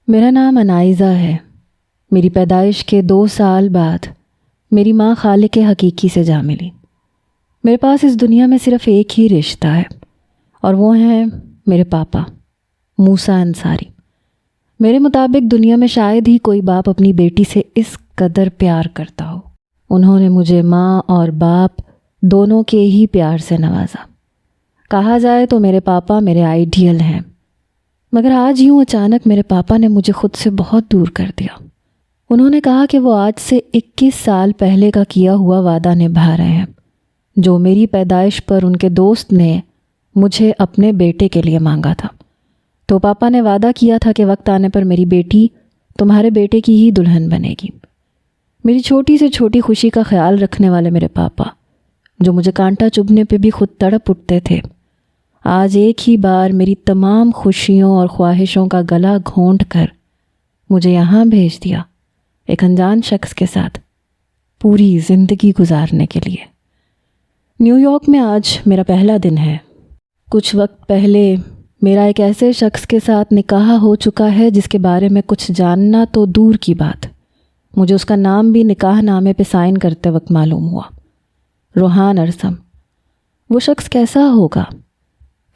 میرا نام انائزہ ہے۔ میری پیدائش کے 2 سال بعد میری ماں خالق حقیقی سے جا ملی۔ میرے پاس اس دنیا میں صرف ایک ہی رشتہ ہے اور وہ ہیں میرے پاپا موسیٰ انصاری۔ میرے مطابق دنیا میں شاید ہی کوئی باپ اپنی بیٹی سے اس قدر پیار کرتا ہو۔ انہوں نے مجھے ماں اور باپ دونوں کے ہی پیار سے نوازا۔ کہا جائے تو میرے پاپا میرے آئیڈیل ہیں، مگر آج یوں اچانک میرے پاپا نے مجھے خود سے بہت دور کر دیا۔ انہوں نے کہا کہ وہ آج سے 21 سال پہلے کا کیا ہوا وعدہ نبھا رہے ہیں جو میری پیدائش پر ان کے دوست نے مجھے اپنے بیٹے کے لیے مانگا تھا۔ تو پاپا نے وعدہ کیا تھا کہ وقت آنے پر میری بیٹی تمہارے بیٹے کی ہی دلہن بنے گی۔ میری چھوٹی سے چھوٹی خوشی کا خیال رکھنے والے میرے پاپا، جو مجھے کانٹا چبھنے پہ بھی خود تڑپ اٹھتے تھے، آج ایک ہی بار میری تمام خوشیوں اور خواہشوں کا گلا گھونٹ کر مجھے یہاں بھیج دیا، ایک انجان شخص کے ساتھ پوری زندگی گزارنے کے لیے۔ نیو یارک میں آج میرا پہلا دن ہے۔ کچھ وقت پہلے میرا ایک ایسے شخص کے ساتھ نکاح ہو چکا ہے جس کے بارے میں کچھ جاننا تو دور کی بات، مجھے اس کا نام بھی نکاح نامے پہ سائن کرتے وقت معلوم ہوا، روحان ارسم۔ وہ شخص کیسا ہوگا،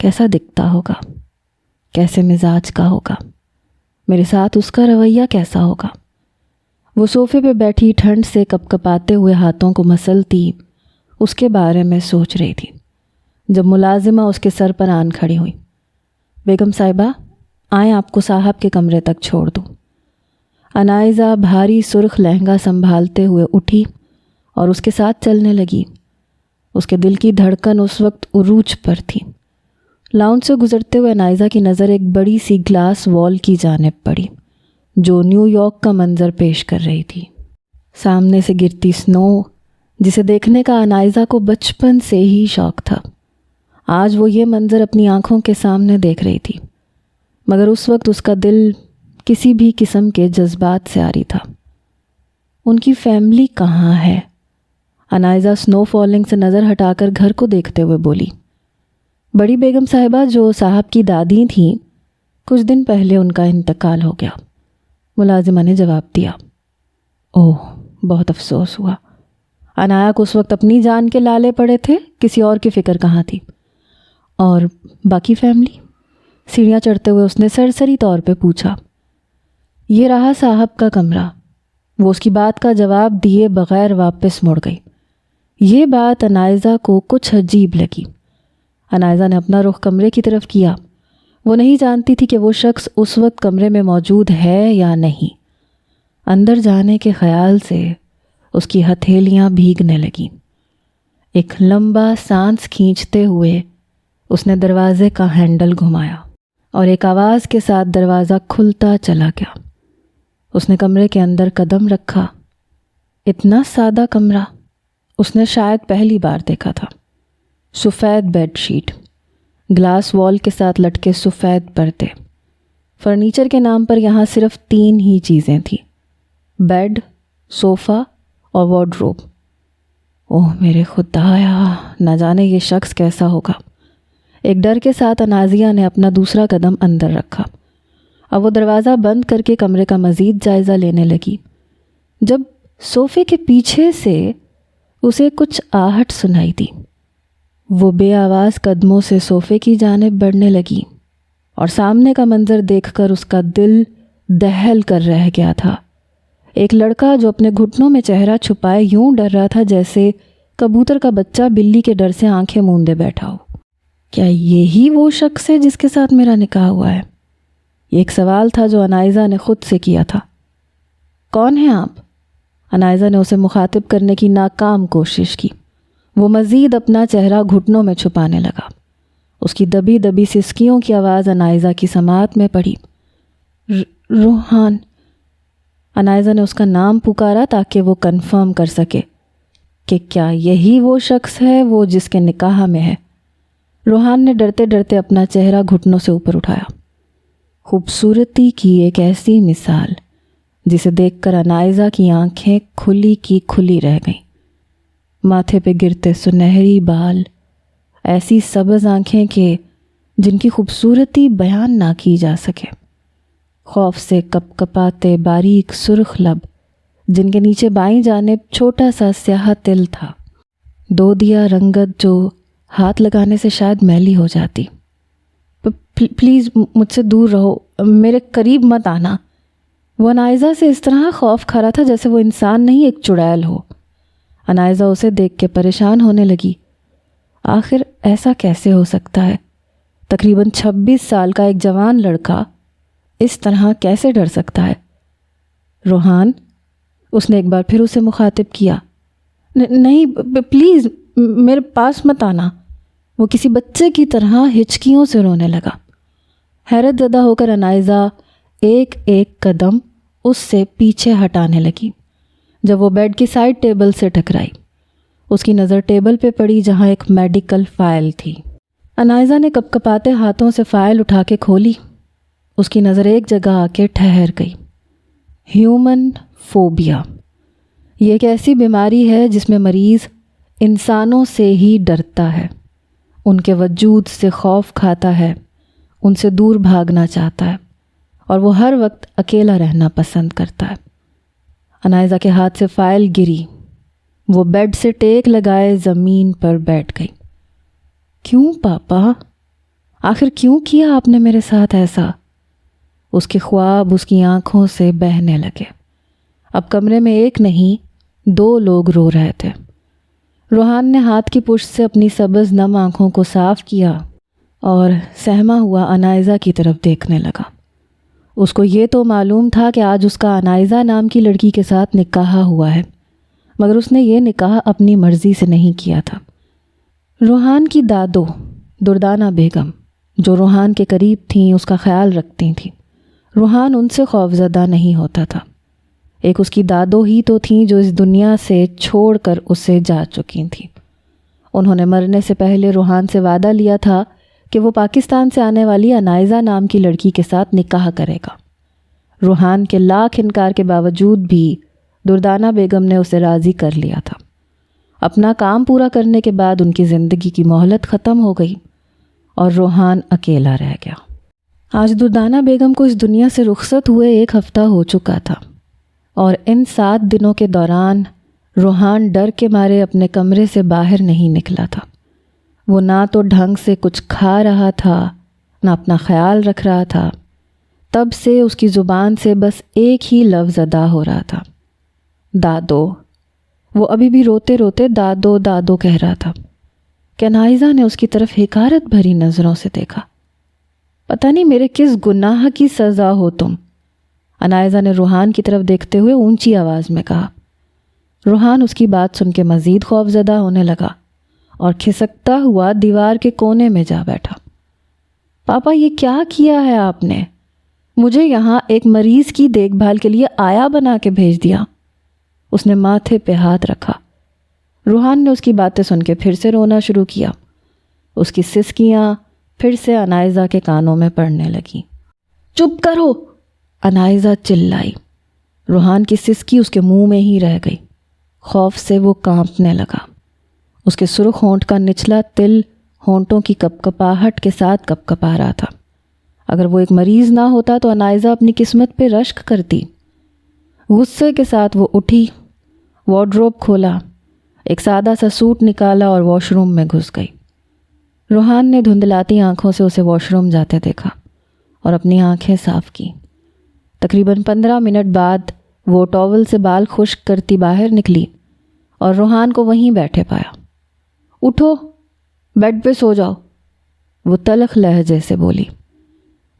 کیسا دکھتا ہوگا، کیسے مزاج کا ہوگا، میرے ساتھ اس کا رویہ کیسا ہوگا؟ وہ صوفے پہ بیٹھی ٹھنڈ سے کپ کپاتے ہوئے ہاتھوں کو مسلتی اس کے بارے میں سوچ رہی تھی جب ملازمہ اس کے سر پر آن کھڑی ہوئی۔ بیگم صاحبہ، آئیں آپ کو صاحب کے کمرے تک چھوڑ دوں۔ انائزہ بھاری سرخ لہنگا سنبھالتے ہوئے اٹھی اور اس کے ساتھ چلنے لگی۔ اس کے دل کی دھڑکن اس وقت عروج پر تھی۔ لاؤنج سے گزرتے ہوئے انائزہ کی نظر ایک بڑی سی گلاس وال کی جانب پڑی جو نیو یارک کا منظر پیش کر رہی تھی۔ سامنے سے گرتی سنو، جسے دیکھنے کا انائزہ کو بچپن سے ہی شوق تھا۔ آج وہ یہ منظر اپنی آنکھوں کے سامنے دیکھ رہی تھی، مگر اس وقت اس کا دل کسی بھی قسم کے جذبات سے عاری تھا۔ ان کی فیملی کہاں ہے؟ انائزہ سنو فالنگ سے نظر ہٹا کر گھر کو دیکھتے ہوئے بولی۔ بڑی بیگم صاحبہ جو صاحب کی دادی تھیں، کچھ دن پہلے ان کا انتقال ہو گیا، ملازمہ نے جواب دیا۔ اوہ، بہت افسوس ہوا۔ انایا کو اس وقت اپنی جان کے لالے پڑے تھے، کسی اور کی فکر کہاں تھی؟ اور باقی فیملی؟ سیڑھیاں چڑھتے ہوئے اس نے سرسری طور پہ پوچھا۔ یہ رہا صاحب کا کمرہ۔ وہ اس کی بات کا جواب دیے بغیر واپس مڑ گئی۔ یہ بات انائزہ کو کچھ عجیب لگی۔ انائزہ نے اپنا رخ کمرے کی طرف کیا۔ وہ نہیں جانتی تھی کہ وہ شخص اس وقت کمرے میں موجود ہے یا نہیں۔ اندر جانے کے خیال سے اس کی ہتھیلیاں بھیگنے لگیں۔ ایک لمبا سانس کھینچتے ہوئے اس نے دروازے کا ہینڈل گھمایا اور ایک آواز کے ساتھ دروازہ کھلتا چلا گیا۔ اس نے کمرے کے اندر قدم رکھا۔ اتنا سادہ کمرہ اس نے شاید پہلی بار دیکھا تھا۔ سفید بیڈ شیٹ، گلاس وال کے ساتھ لٹکے سفید پردے۔ فرنیچر کے نام پر یہاں صرف 3 ہی چیزیں تھیں: بیڈ، صوفہ اور وارڈروب۔ اوہ میرے خدایا، نہ جانے یہ شخص کیسا ہوگا۔ ایک ڈر کے ساتھ انازیہ نے اپنا دوسرا قدم اندر رکھا۔ اب وہ دروازہ بند کر کے کمرے کا مزید جائزہ لینے لگی جب صوفے کے پیچھے سے اسے کچھ آہٹ سنائی دی۔ وہ بے آواز قدموں سے صوفے کی جانب بڑھنے لگی اور سامنے کا منظر دیکھ کر اس کا دل دہل کر رہ گیا تھا۔ ایک لڑکا جو اپنے گھٹنوں میں چہرہ چھپائے یوں ڈر رہا تھا جیسے کبوتر کا بچہ بلی کے ڈر سے آنکھیں موندے بیٹھا ہو۔ کیا یہی وہ شخص ہے جس کے ساتھ میرا نکاح ہوا ہے؟ یہ ایک سوال تھا جو انائزہ نے خود سے کیا تھا۔ کون ہیں آپ؟ انائزہ نے اسے مخاطب کرنے کی ناکام کوشش کی۔ وہ مزید اپنا چہرہ گھٹنوں میں چھپانے لگا۔ اس کی دبی دبی سسکیوں کی آواز انائزہ کی سماعت میں پڑی۔ روحان۔ انائزہ نے اس کا نام پکارا تاکہ وہ کنفرم کر سکے کہ کیا یہی وہ شخص ہے وہ جس کے نکاح میں ہے۔ روحان نے ڈرتے ڈرتے اپنا چہرہ گھٹنوں سے اوپر اٹھایا۔ خوبصورتی کی ایک ایسی مثال جسے دیکھ کر انائزہ کی آنکھیں کھلی کی کھلی رہ گئیں۔ ماتھے پہ گرتے سنہری بال، ایسی سبز آنکھیں کہ جن کی خوبصورتی بیان نہ کی جا سکے۔ خوف سے کپ کپاتے باریک سرخ لب جن کے نیچے بائیں جانب چھوٹا سا سیاہ تل تھا، دودیا رنگت جو ہاتھ لگانے سے شاید میلی ہو جاتی۔ پلیز مجھ سے دور رہو، میرے قریب مت آنا۔ وہ انائزہ سے اس طرح خوف کھا رہا تھا جیسے وہ انسان نہیں ایک چڑیل ہو۔ انائزہ اسے دیکھ کے پریشان ہونے لگی۔ آخر ایسا کیسے ہو سکتا ہے؟ تقریباً 26 سال کا ایک جوان لڑکا اس طرح کیسے ڈر سکتا ہے؟ روحان، اس نے ایک بار پھر اسے مخاطب کیا۔ نہیں پلیز میرے پاس مت آنا۔ وہ کسی بچے کی طرح ہچکیوں سے رونے لگا۔ حیرت زدہ ہو کر انائزہ ایک ایک قدم اس سے پیچھے ہٹانے لگی۔ جب وہ بیڈ کی سائڈ ٹیبل سے ٹکرائی، اس کی نظر ٹیبل پہ پڑی جہاں ایک میڈیکل فائل تھی۔ انائزہ نے کپ کپاتے ہاتھوں سے فائل اٹھا کے کھولی۔ اس کی نظر ایک جگہ آ کے ٹھہر گئی۔ ہیومن فوبیا، یہ ایک ایسی بیماری ہے جس میں مریض انسانوں سے ہی ڈرتا ہے، ان کے وجود سے خوف کھاتا ہے، ان سے دور بھاگنا چاہتا ہے، اور وہ ہر وقت اکیلا رہنا پسند کرتا ہے۔ انائزہ کے ہاتھ سے فائل گری۔ وہ بیڈ سے ٹیک لگائے زمین پر بیٹھ گئی۔ کیوں پاپا؟ آخر کیوں کیا آپ نے میرے ساتھ ایسا؟ اس کے خواب اس کی آنکھوں سے بہنے لگے۔ اب کمرے میں ایک نہیں 2 لوگ رو رہے تھے۔ روحان نے ہاتھ کی پشت سے اپنی سبز نم آنکھوں کو صاف کیا اور سہما ہوا انائزہ کی طرف دیکھنے لگا۔ اس کو یہ تو معلوم تھا کہ آج اس کا انائزہ نام کی لڑکی کے ساتھ نکاح ہوا ہے، مگر اس نے یہ نکاح اپنی مرضی سے نہیں کیا تھا۔ روحان کی دادو دردانہ بیگم، جو روحان کے قریب تھیں، اس کا خیال رکھتی تھیں۔ روحان ان سے خوفزدہ نہیں ہوتا تھا۔ ایک اس کی دادو ہی تو تھیں جو اس دنیا سے چھوڑ کر اسے جا چکی تھیں۔ انہوں نے مرنے سے پہلے روحان سے وعدہ لیا تھا کہ وہ پاکستان سے آنے والی انائزہ نام کی لڑکی کے ساتھ نکاح کرے گا۔ روحان کے لاکھ انکار کے باوجود بھی دردانہ بیگم نے اسے راضی کر لیا تھا۔ اپنا کام پورا کرنے کے بعد ان کی زندگی کی مہلت ختم ہو گئی اور روحان اکیلا رہ گیا۔ آج دردانہ بیگم کو اس دنیا سے رخصت ہوئے 1 ہفتہ ہو چکا تھا، اور ان 7 دنوں کے دوران روحان ڈر کے مارے اپنے کمرے سے باہر نہیں نکلا تھا۔ وہ نہ تو ڈھنگ سے کچھ کھا رہا تھا، نہ اپنا خیال رکھ رہا تھا۔ تب سے اس کی زبان سے بس ایک ہی لفظ ادا ہو رہا تھا، دادو۔ وہ ابھی بھی روتے روتے دادو دادو کہہ رہا تھا کہ انائزہ نے اس کی طرف حقارت بھری نظروں سے دیکھا۔ پتہ نہیں میرے کس گناہ کی سزا ہو تم، انائزہ نے روحان کی طرف دیکھتے ہوئے اونچی آواز میں کہا۔ روحان اس کی بات سن کے مزید خوفزدہ ہونے لگا اور کھسکتا ہوا دیوار کے کونے میں جا بیٹھا۔ پاپا، یہ کیا کیا ہے آپ نے؟ مجھے یہاں ایک مریض کی دیکھ بھال کے لیے آیا بنا کے بھیج دیا۔ اس نے ماتھے پہ ہاتھ رکھا۔ روحان نے اس کی باتیں سن کے پھر سے رونا شروع کیا۔ اس کی سسکیاں پھر سے انائزہ کے کانوں میں پڑنے لگیں۔ چپ کرو، انائزہ چلائی۔ روحان کی سسکی اس کے منہ میں ہی رہ گئی۔ خوف سے وہ کانپنے لگا۔ اس کے سرخ ہونٹ کا نچلا تل ہونٹوں کی کپ کپاہٹ کے ساتھ کپ کپا رہا تھا۔ اگر وہ ایک مریض نہ ہوتا تو انائزہ اپنی قسمت پہ رشک کرتی۔ غصے کے ساتھ وہ اٹھی، وارڈروب کھولا، ایک سادہ سا سوٹ نکالا اور واش روم میں گھس گئی۔ روحان نے دھندلاتی آنکھوں سے اسے واش روم جاتے دیکھا اور اپنی آنکھیں صاف کی۔ تقریباً 15 منٹ بعد وہ ٹاول سے بال خشک کرتی باہر نکلی اور روحان کو وہیں بیٹھے پایا۔ اٹھو، بیڈ پہ سو جاؤ، وہ تلخ لہجے سے بولی۔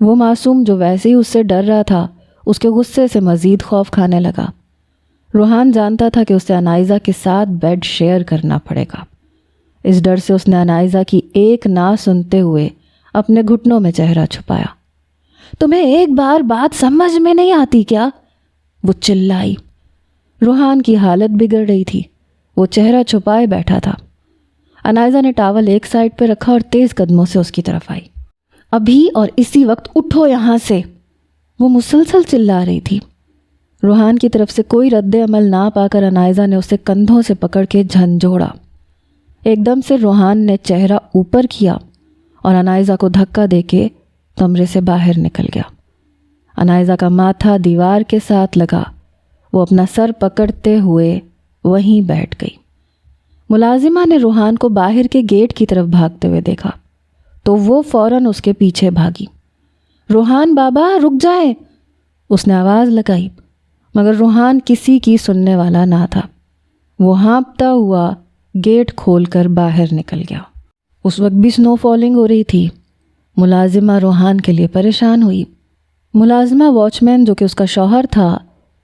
وہ معصوم جو ویسے ہی اس سے ڈر رہا تھا، اس کے غصے سے مزید خوف کھانے لگا۔ روحان جانتا تھا کہ اسے انائزہ کے ساتھ بیڈ شیئر کرنا پڑے گا۔ اس ڈر سے اس نے انائزہ کی ایک نہ سنتے ہوئے اپنے گھٹنوں میں چہرہ چھپایا۔ تمہیں ایک بار بات سمجھ میں نہیں آتی کیا؟ وہ چلائی۔ روحان کی حالت بگڑ رہی تھی، وہ چہرہ چھپائے بیٹھا تھا۔ انائزہ نے ٹاول ایک سائڈ پہ رکھا اور تیز قدموں سے اس کی طرف آئی۔ ابھی اور اسی وقت اٹھو یہاں سے، وہ مسلسل چلا رہی تھی۔ روحان کی طرف سے کوئی رد عمل نہ پا کر انائزہ نے اسے کندھوں سے پکڑ کے جھنجھوڑا۔ ایک دم سے روحان نے چہرہ اوپر کیا اور انائزہ کو دھکا دے کے کمرے سے باہر نکل گیا۔ انائزہ کا ماتھا دیوار کے ساتھ لگا، وہ اپنا سر پکڑتے ہوئے وہیں بیٹھ گئی۔ ملازمہ نے روحان کو باہر کے گیٹ کی طرف بھاگتے ہوئے دیکھا تو وہ فوراً اس کے پیچھے بھاگی۔ روحان بابا رک جائیں، اس نے آواز لگائی، مگر روحان کسی کی سننے والا نہ تھا۔ وہ ہانپتا ہوا گیٹ کھول کر باہر نکل گیا۔ اس وقت بھی سنو فالنگ ہو رہی تھی۔ ملازمہ روحان کے لیے پریشان ہوئی۔ ملازمہ واچ مین جو کہ اس کا شوہر تھا،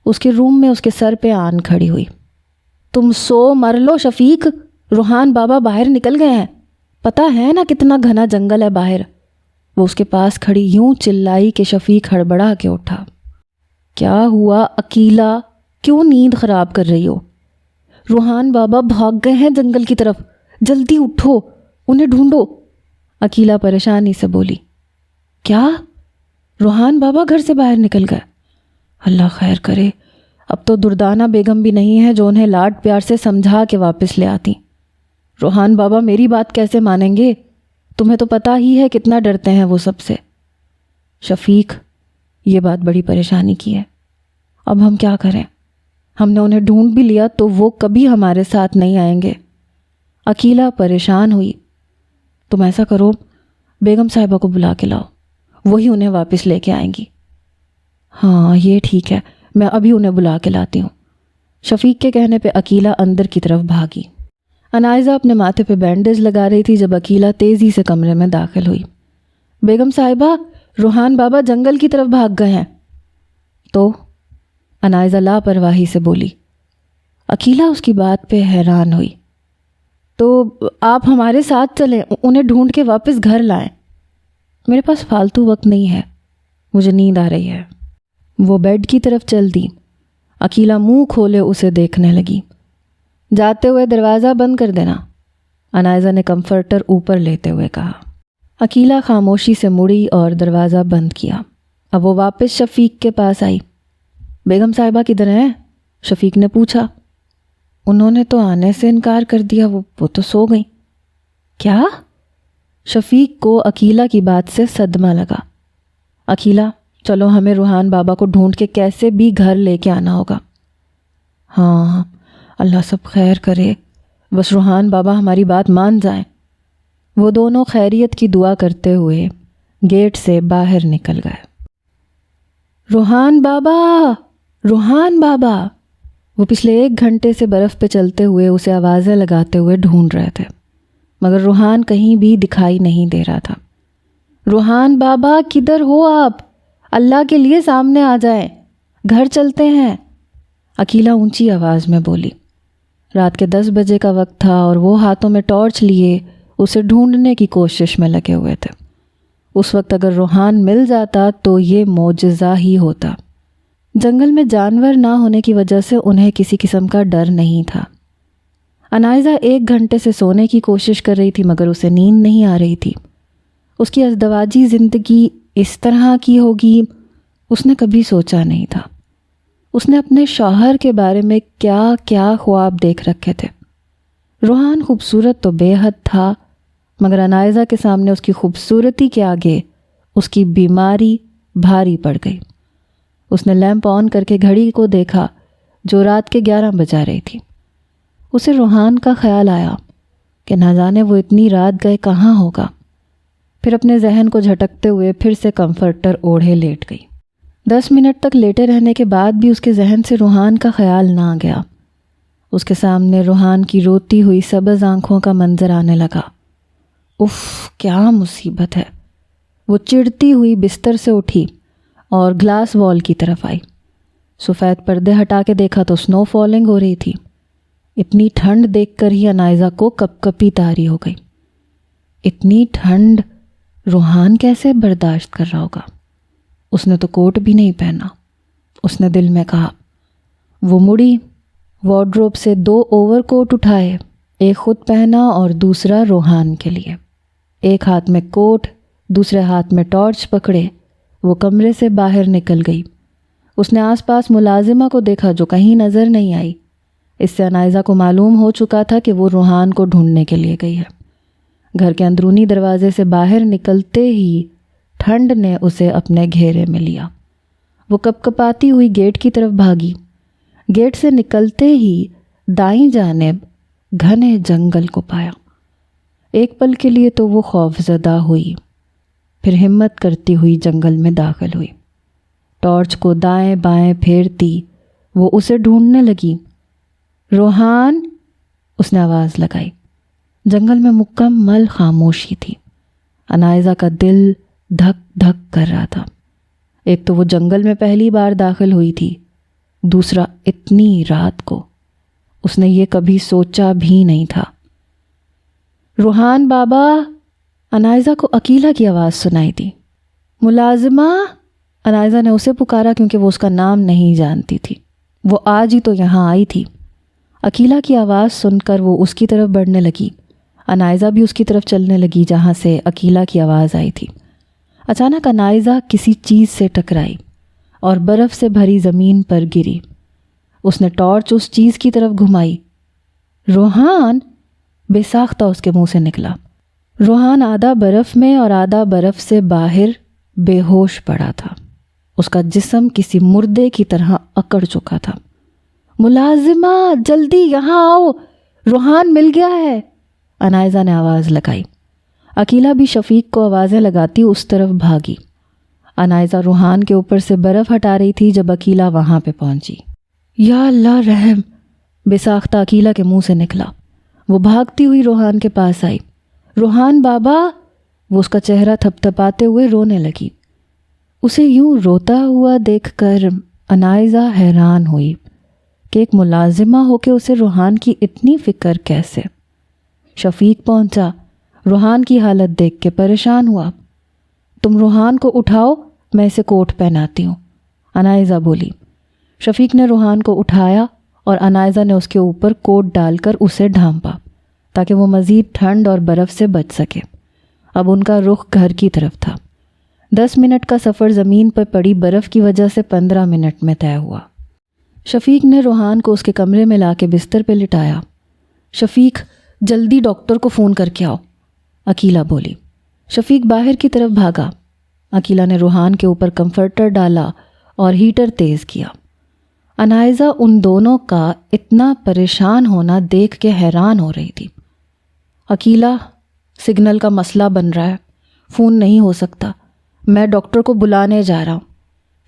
اس کے روم میں اس کے سر پہ آن کھڑی ہوئی۔ تم سو مر لو شفیق، روحان بابا باہر نکل گئے ہیں، پتہ ہے نا کتنا گھنا جنگل ہے باہر۔ وہ اس کے پاس کھڑی یوں چلائی کہ شفیق ہڑبڑا کے اٹھا۔ کیا ہوا عقیلہ، کیوں نیند خراب کر رہی ہو؟ روحان بابا بھاگ گئے ہیں جنگل کی طرف، جلدی اٹھو، انہیں ڈھونڈو۔ عقیلہ پریشانی سے بولی۔ کیا؟ روحان بابا گھر سے باہر نکل گئے؟ اللہ خیر کرے، اب تو دردانہ بیگم بھی نہیں ہے جو انہیں لاڈ پیار سے سمجھا کے واپس لے آتی۔ روحان بابا میری بات کیسے مانیں گے؟ تمہیں تو پتہ ہی ہے کتنا ڈرتے ہیں وہ سب سے۔ شفیق، یہ بات بڑی پریشانی کی ہے، اب ہم کیا کریں؟ ہم نے انہیں ڈھونڈ بھی لیا تو وہ کبھی ہمارے ساتھ نہیں آئیں گے۔ عقیلہ پریشان ہوئی۔ تم ایسا کرو، بیگم صاحبہ کو بلا کے لاؤ، وہی انہیں واپس لے کے آئیں گی۔ ہاں یہ ٹھیک ہے، میں ابھی انہیں بلا کے لاتی ہوں۔ شفیق کے کہنے پہ عقیلہ اندر کی طرف بھاگی۔ انائزہ اپنے ماتھے پہ بینڈیج لگا رہی تھی جب عقیلہ تیزی سے کمرے میں داخل ہوئی۔ بیگم صاحبہ، روحان بابا جنگل کی طرف بھاگ گئے ہیں۔ تو انائزہ لاپرواہی سے بولی۔ عقیلہ اس کی بات پہ حیران ہوئی۔ تو آپ ہمارے ساتھ چلیں، انہیں ڈھونڈ کے واپس گھر لائیں۔ میرے پاس فالتو وقت نہیں ہے، مجھے نیند آ رہی ہے۔ وہ بیڈ کی طرف چل دی۔ عقیلہ منہ کھولے اسے دیکھنے لگی۔ جاتے ہوئے دروازہ بند کر دینا، انائزہ نے کمفرٹر اوپر لیتے ہوئے کہا۔ عقیلہ خاموشی سے مڑی اور دروازہ بند کیا۔ اب وہ واپس شفیق کے پاس آئی۔ بیگم صاحبہ کدھر ہیں؟ شفیق نے پوچھا۔ انہوں نے تو آنے سے انکار کر دیا، وہ تو سو گئیں۔ کیا؟ شفیق کو عقیلہ کی بات سے صدمہ لگا۔ عقیلہ، چلو ہمیں روحان بابا کو ڈھونڈ کے کیسے بھی گھر لے کے آنا ہوگا۔ ہاں اللہ سب خیر کرے، بس روحان بابا ہماری بات مان جائیں۔ وہ دونوں خیریت کی دعا کرتے ہوئے گیٹ سے باہر نکل گئے۔ روحان بابا، روحان بابا! وہ پچھلے 1 گھنٹے سے برف پہ چلتے ہوئے اسے آوازیں لگاتے ہوئے ڈھونڈ رہے تھے، مگر روحان کہیں بھی دکھائی نہیں دے رہا تھا۔ روحان بابا کدھر ہو آپ؟ اللہ کے لیے سامنے آ جائیں، گھر چلتے ہیں، عقیلہ اونچی آواز میں بولی۔ رات کے 10 بجے کا وقت تھا اور وہ ہاتھوں میں ٹارچ لیے اسے ڈھونڈنے کی کوشش میں لگے ہوئے تھے۔ اس وقت اگر روحان مل جاتا تو یہ معجزہ ہی ہوتا۔ جنگل میں جانور نہ ہونے کی وجہ سے انہیں کسی قسم کا ڈر نہیں تھا۔ انائزہ 1 گھنٹے سے سونے کی کوشش کر رہی تھی مگر اسے نیند نہیں آ رہی تھی۔ اس کی ازدواجی زندگی اس طرح کی ہوگی اس نے کبھی سوچا نہیں تھا۔ اس نے اپنے شوہر کے بارے میں کیا کیا خواب دیکھ رکھے تھے۔ روحان خوبصورت تو بے حد تھا، مگر انائزہ کے سامنے اس کی خوبصورتی کے آگے اس کی بیماری بھاری پڑ گئی۔ اس نے لیمپ آن کر کے گھڑی کو دیکھا جو رات کے 11 بجا رہی تھی۔ اسے روحان کا خیال آیا کہ نہ جانے وہ اتنی رات گئے کہاں ہوگا۔ پھر اپنے ذہن کو جھٹکتے ہوئے پھر سے کمفرٹر اوڑھے لیٹ گئی۔ 10 منٹ تک لیٹے رہنے کے بعد بھی اس کے ذہن سے روحان کا خیال نہ گیا۔ اس کے سامنے روحان کی روتی ہوئی سبز آنکھوں کا منظر آنے لگا۔ اف، کیا مصیبت ہے! وہ چڑھتی ہوئی بستر سے اٹھی اور گلاس وال کی طرف آئی۔ سفید پردے ہٹا کے دیکھا تو سنو فالنگ ہو رہی تھی۔ اتنی ٹھنڈ دیکھ کر ہی انائزہ کو کپ کپی طاری ہو گئی۔ اتنی ٹھنڈ روحان کیسے برداشت کر رہا ہوگا؟ اس نے تو کوٹ بھی نہیں پہنا، اس نے دل میں کہا۔ وہ مڑی، وارڈروب سے 2 اوور کوٹ اٹھائے، ایک خود پہنا اور دوسرا روحان کے لیے۔ ایک ہاتھ میں کوٹ، دوسرے ہاتھ میں ٹارچ پکڑے وہ کمرے سے باہر نکل گئی۔ اس نے آس پاس ملازمہ کو دیکھا جو کہیں نظر نہیں آئی۔ اس سے انائزہ کو معلوم ہو چکا تھا کہ وہ روحان کو ڈھونڈنے کے لیے گئی ہے۔ گھر کے اندرونی دروازے سے باہر نکلتے ہی ٹھنڈ نے اسے اپنے گھیرے میں لیا۔ وہ کپکپاتی ہوئی گیٹ کی طرف بھاگی۔ گیٹ سے نکلتے ہی دائیں جانب گھنے جنگل کو پایا۔ ایک پل کے لیے تو وہ خوفزدہ ہوئی، پھر ہمت کرتی ہوئی جنگل میں داخل ہوئی۔ ٹارچ کو دائیں بائیں پھیرتی وہ اسے ڈھونڈنے لگی۔ روحان، اس نے آواز لگائی۔ جنگل میں مکمل خاموشی تھی۔ انائزہ کا دل دھک دھک کر رہا تھا۔ ایک تو وہ جنگل میں پہلی بار داخل ہوئی تھی، دوسرا اتنی رات کو۔ اس نے یہ کبھی سوچا بھی نہیں تھا۔ روحان بابا، انائزہ کو عقیلہ کی آواز سنائی دی۔ ملازمہ، انائزہ نے اسے پکارا کیونکہ وہ اس کا نام نہیں جانتی تھی۔ وہ آج ہی تو یہاں آئی تھی۔ عقیلہ کی آواز سن کر وہ اس کی طرف بڑھنے لگی۔ انائزہ بھی اس کی طرف چلنے لگی جہاں سے عقیلہ کی آواز آئی تھی۔ اچانک انائزہ کسی چیز سے ٹکرائی اور برف سے بھری زمین پر گری۔ اس نے ٹارچ اس چیز کی طرف گھمائی۔ روحان، بے ساختہ اس کے منہ سے نکلا۔ روحان آدھا برف میں اور آدھا برف سے باہر بے ہوش پڑا تھا۔ اس کا جسم کسی مردے کی طرح اکڑ چکا تھا۔ ملازمہ، جلدی یہاں آؤ، روحان مل گیا ہے، انائزہ نے آواز لگائی۔ عقیلہ بھی شفیق کو آوازیں لگاتی اس طرف بھاگی۔ انائزہ روحان کے اوپر سے برف ہٹا رہی تھی جب عقیلہ وہاں پہ پہنچی۔ یا اللہ رحم، بے ساختہ عقیلہ کے منہ سے نکلا۔ وہ بھاگتی ہوئی روحان کے پاس آئی۔ روحان بابا، وہ اس کا چہرہ تھپ تھپاتے ہوئے رونے لگی۔ اسے یوں روتا ہوا دیکھ کر انائزہ حیران ہوئی کہ ایک ملازمہ ہو کے اسے روحان کی اتنی فکر کیسے۔ شفیق پہنچا، روحان کی حالت دیکھ کے پریشان ہوا۔ تم روحان کو اٹھاؤ، میں اسے کوٹ پہناتی ہوں، انائزہ بولی۔ شفیق نے روحان کو اٹھایا اور انائزہ نے اس کے اوپر کوٹ ڈال کر اسے ڈھانپا تاکہ وہ مزید ٹھنڈ اور برف سے بچ سکے۔ اب ان کا رخ گھر کی طرف تھا۔ 10 منٹ کا سفر زمین پر پڑی برف کی وجہ سے 15 منٹ میں طے ہوا۔ شفیق نے روحان کو اس کے کمرے میں لا کے بستر پہ لٹایا۔ شفیق، جلدی ڈاکٹر کو فون کر کے آؤ، عقیلہ بولی۔ شفیق باہر کی طرف بھاگا۔ عقیلہ نے روحان کے اوپر کمفرٹر ڈالا اور ہیٹر تیز کیا۔ انائزہ ان دونوں کا اتنا پریشان ہونا دیکھ کے حیران ہو رہی تھی۔ عقیلہ، سگنل کا مسئلہ بن رہا ہے، فون نہیں ہو سکتا، میں ڈاکٹر کو بلانے جا رہا ہوں۔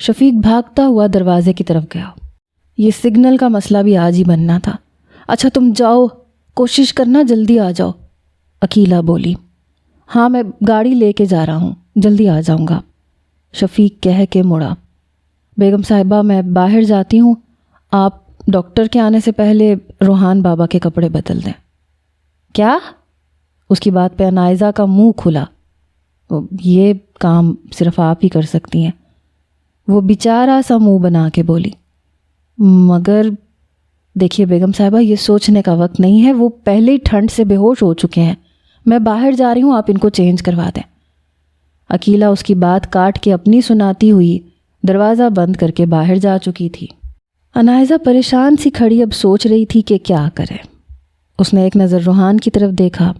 شفیق بھاگتا ہوا دروازے کی طرف گیا۔ یہ سگنل کا مسئلہ بھی آج ہی بننا تھا۔ اچھا تم جاؤ، کوشش کرنا جلدی آ جاؤ، عقیلہ بولی۔ ہاں میں گاڑی لے کے جا رہا ہوں، جلدی آ جاؤں گا، شفیق کہہ کے مڑا۔ بیگم صاحبہ میں باہر جاتی ہوں، آپ ڈاکٹر کے آنے سے پہلے روحان بابا کے کپڑے بدل دیں۔ کیا؟ اس کی بات پہ انائزہ کا منہ کھلا۔ یہ کام صرف آپ ہی کر سکتی ہیں، وہ بیچارہ سا منہ بنا کے بولی۔ مگر دیکھیے بیگم صاحبہ، یہ سوچنے کا وقت نہیں ہے، وہ پہلے ہی ٹھنڈ سے بے ہوش ہو چکے ہیں، میں باہر جا رہی ہوں، آپ ان کو چینج کروا دیں۔ عقیلہ اس کی بات کاٹ کے اپنی سناتی ہوئی دروازہ بند کر کے باہر جا چکی تھی۔ انائزہ پریشان سی کھڑی اب سوچ رہی تھی کہ کیا کرے۔ اس نے ایک نظر روحان کی طرف دیکھا۔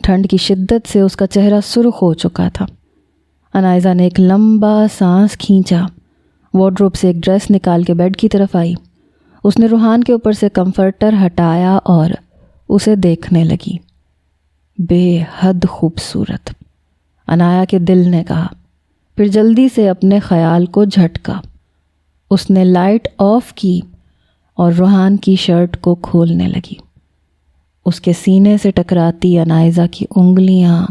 ٹھنڈ کی شدت سے اس کا چہرہ سرخ ہو چکا تھا۔ انائزہ نے ایک لمبا سانس کھینچا، وارڈروب سے ایک ڈریس نکال کے بیڈ کی طرف آئی۔ اس نے روحان کے اوپر سے کمفرٹر ہٹایا اور اسے دیکھنے لگی۔ بے حد خوبصورت، انایا کے دل نے کہا، پھر جلدی سے اپنے خیال کو جھٹکا۔ اس نے لائٹ آف کی اور روحان کی شرٹ کو کھولنے لگی۔ اس کے سینے سے ٹکراتی انائزہ کی انگلیاں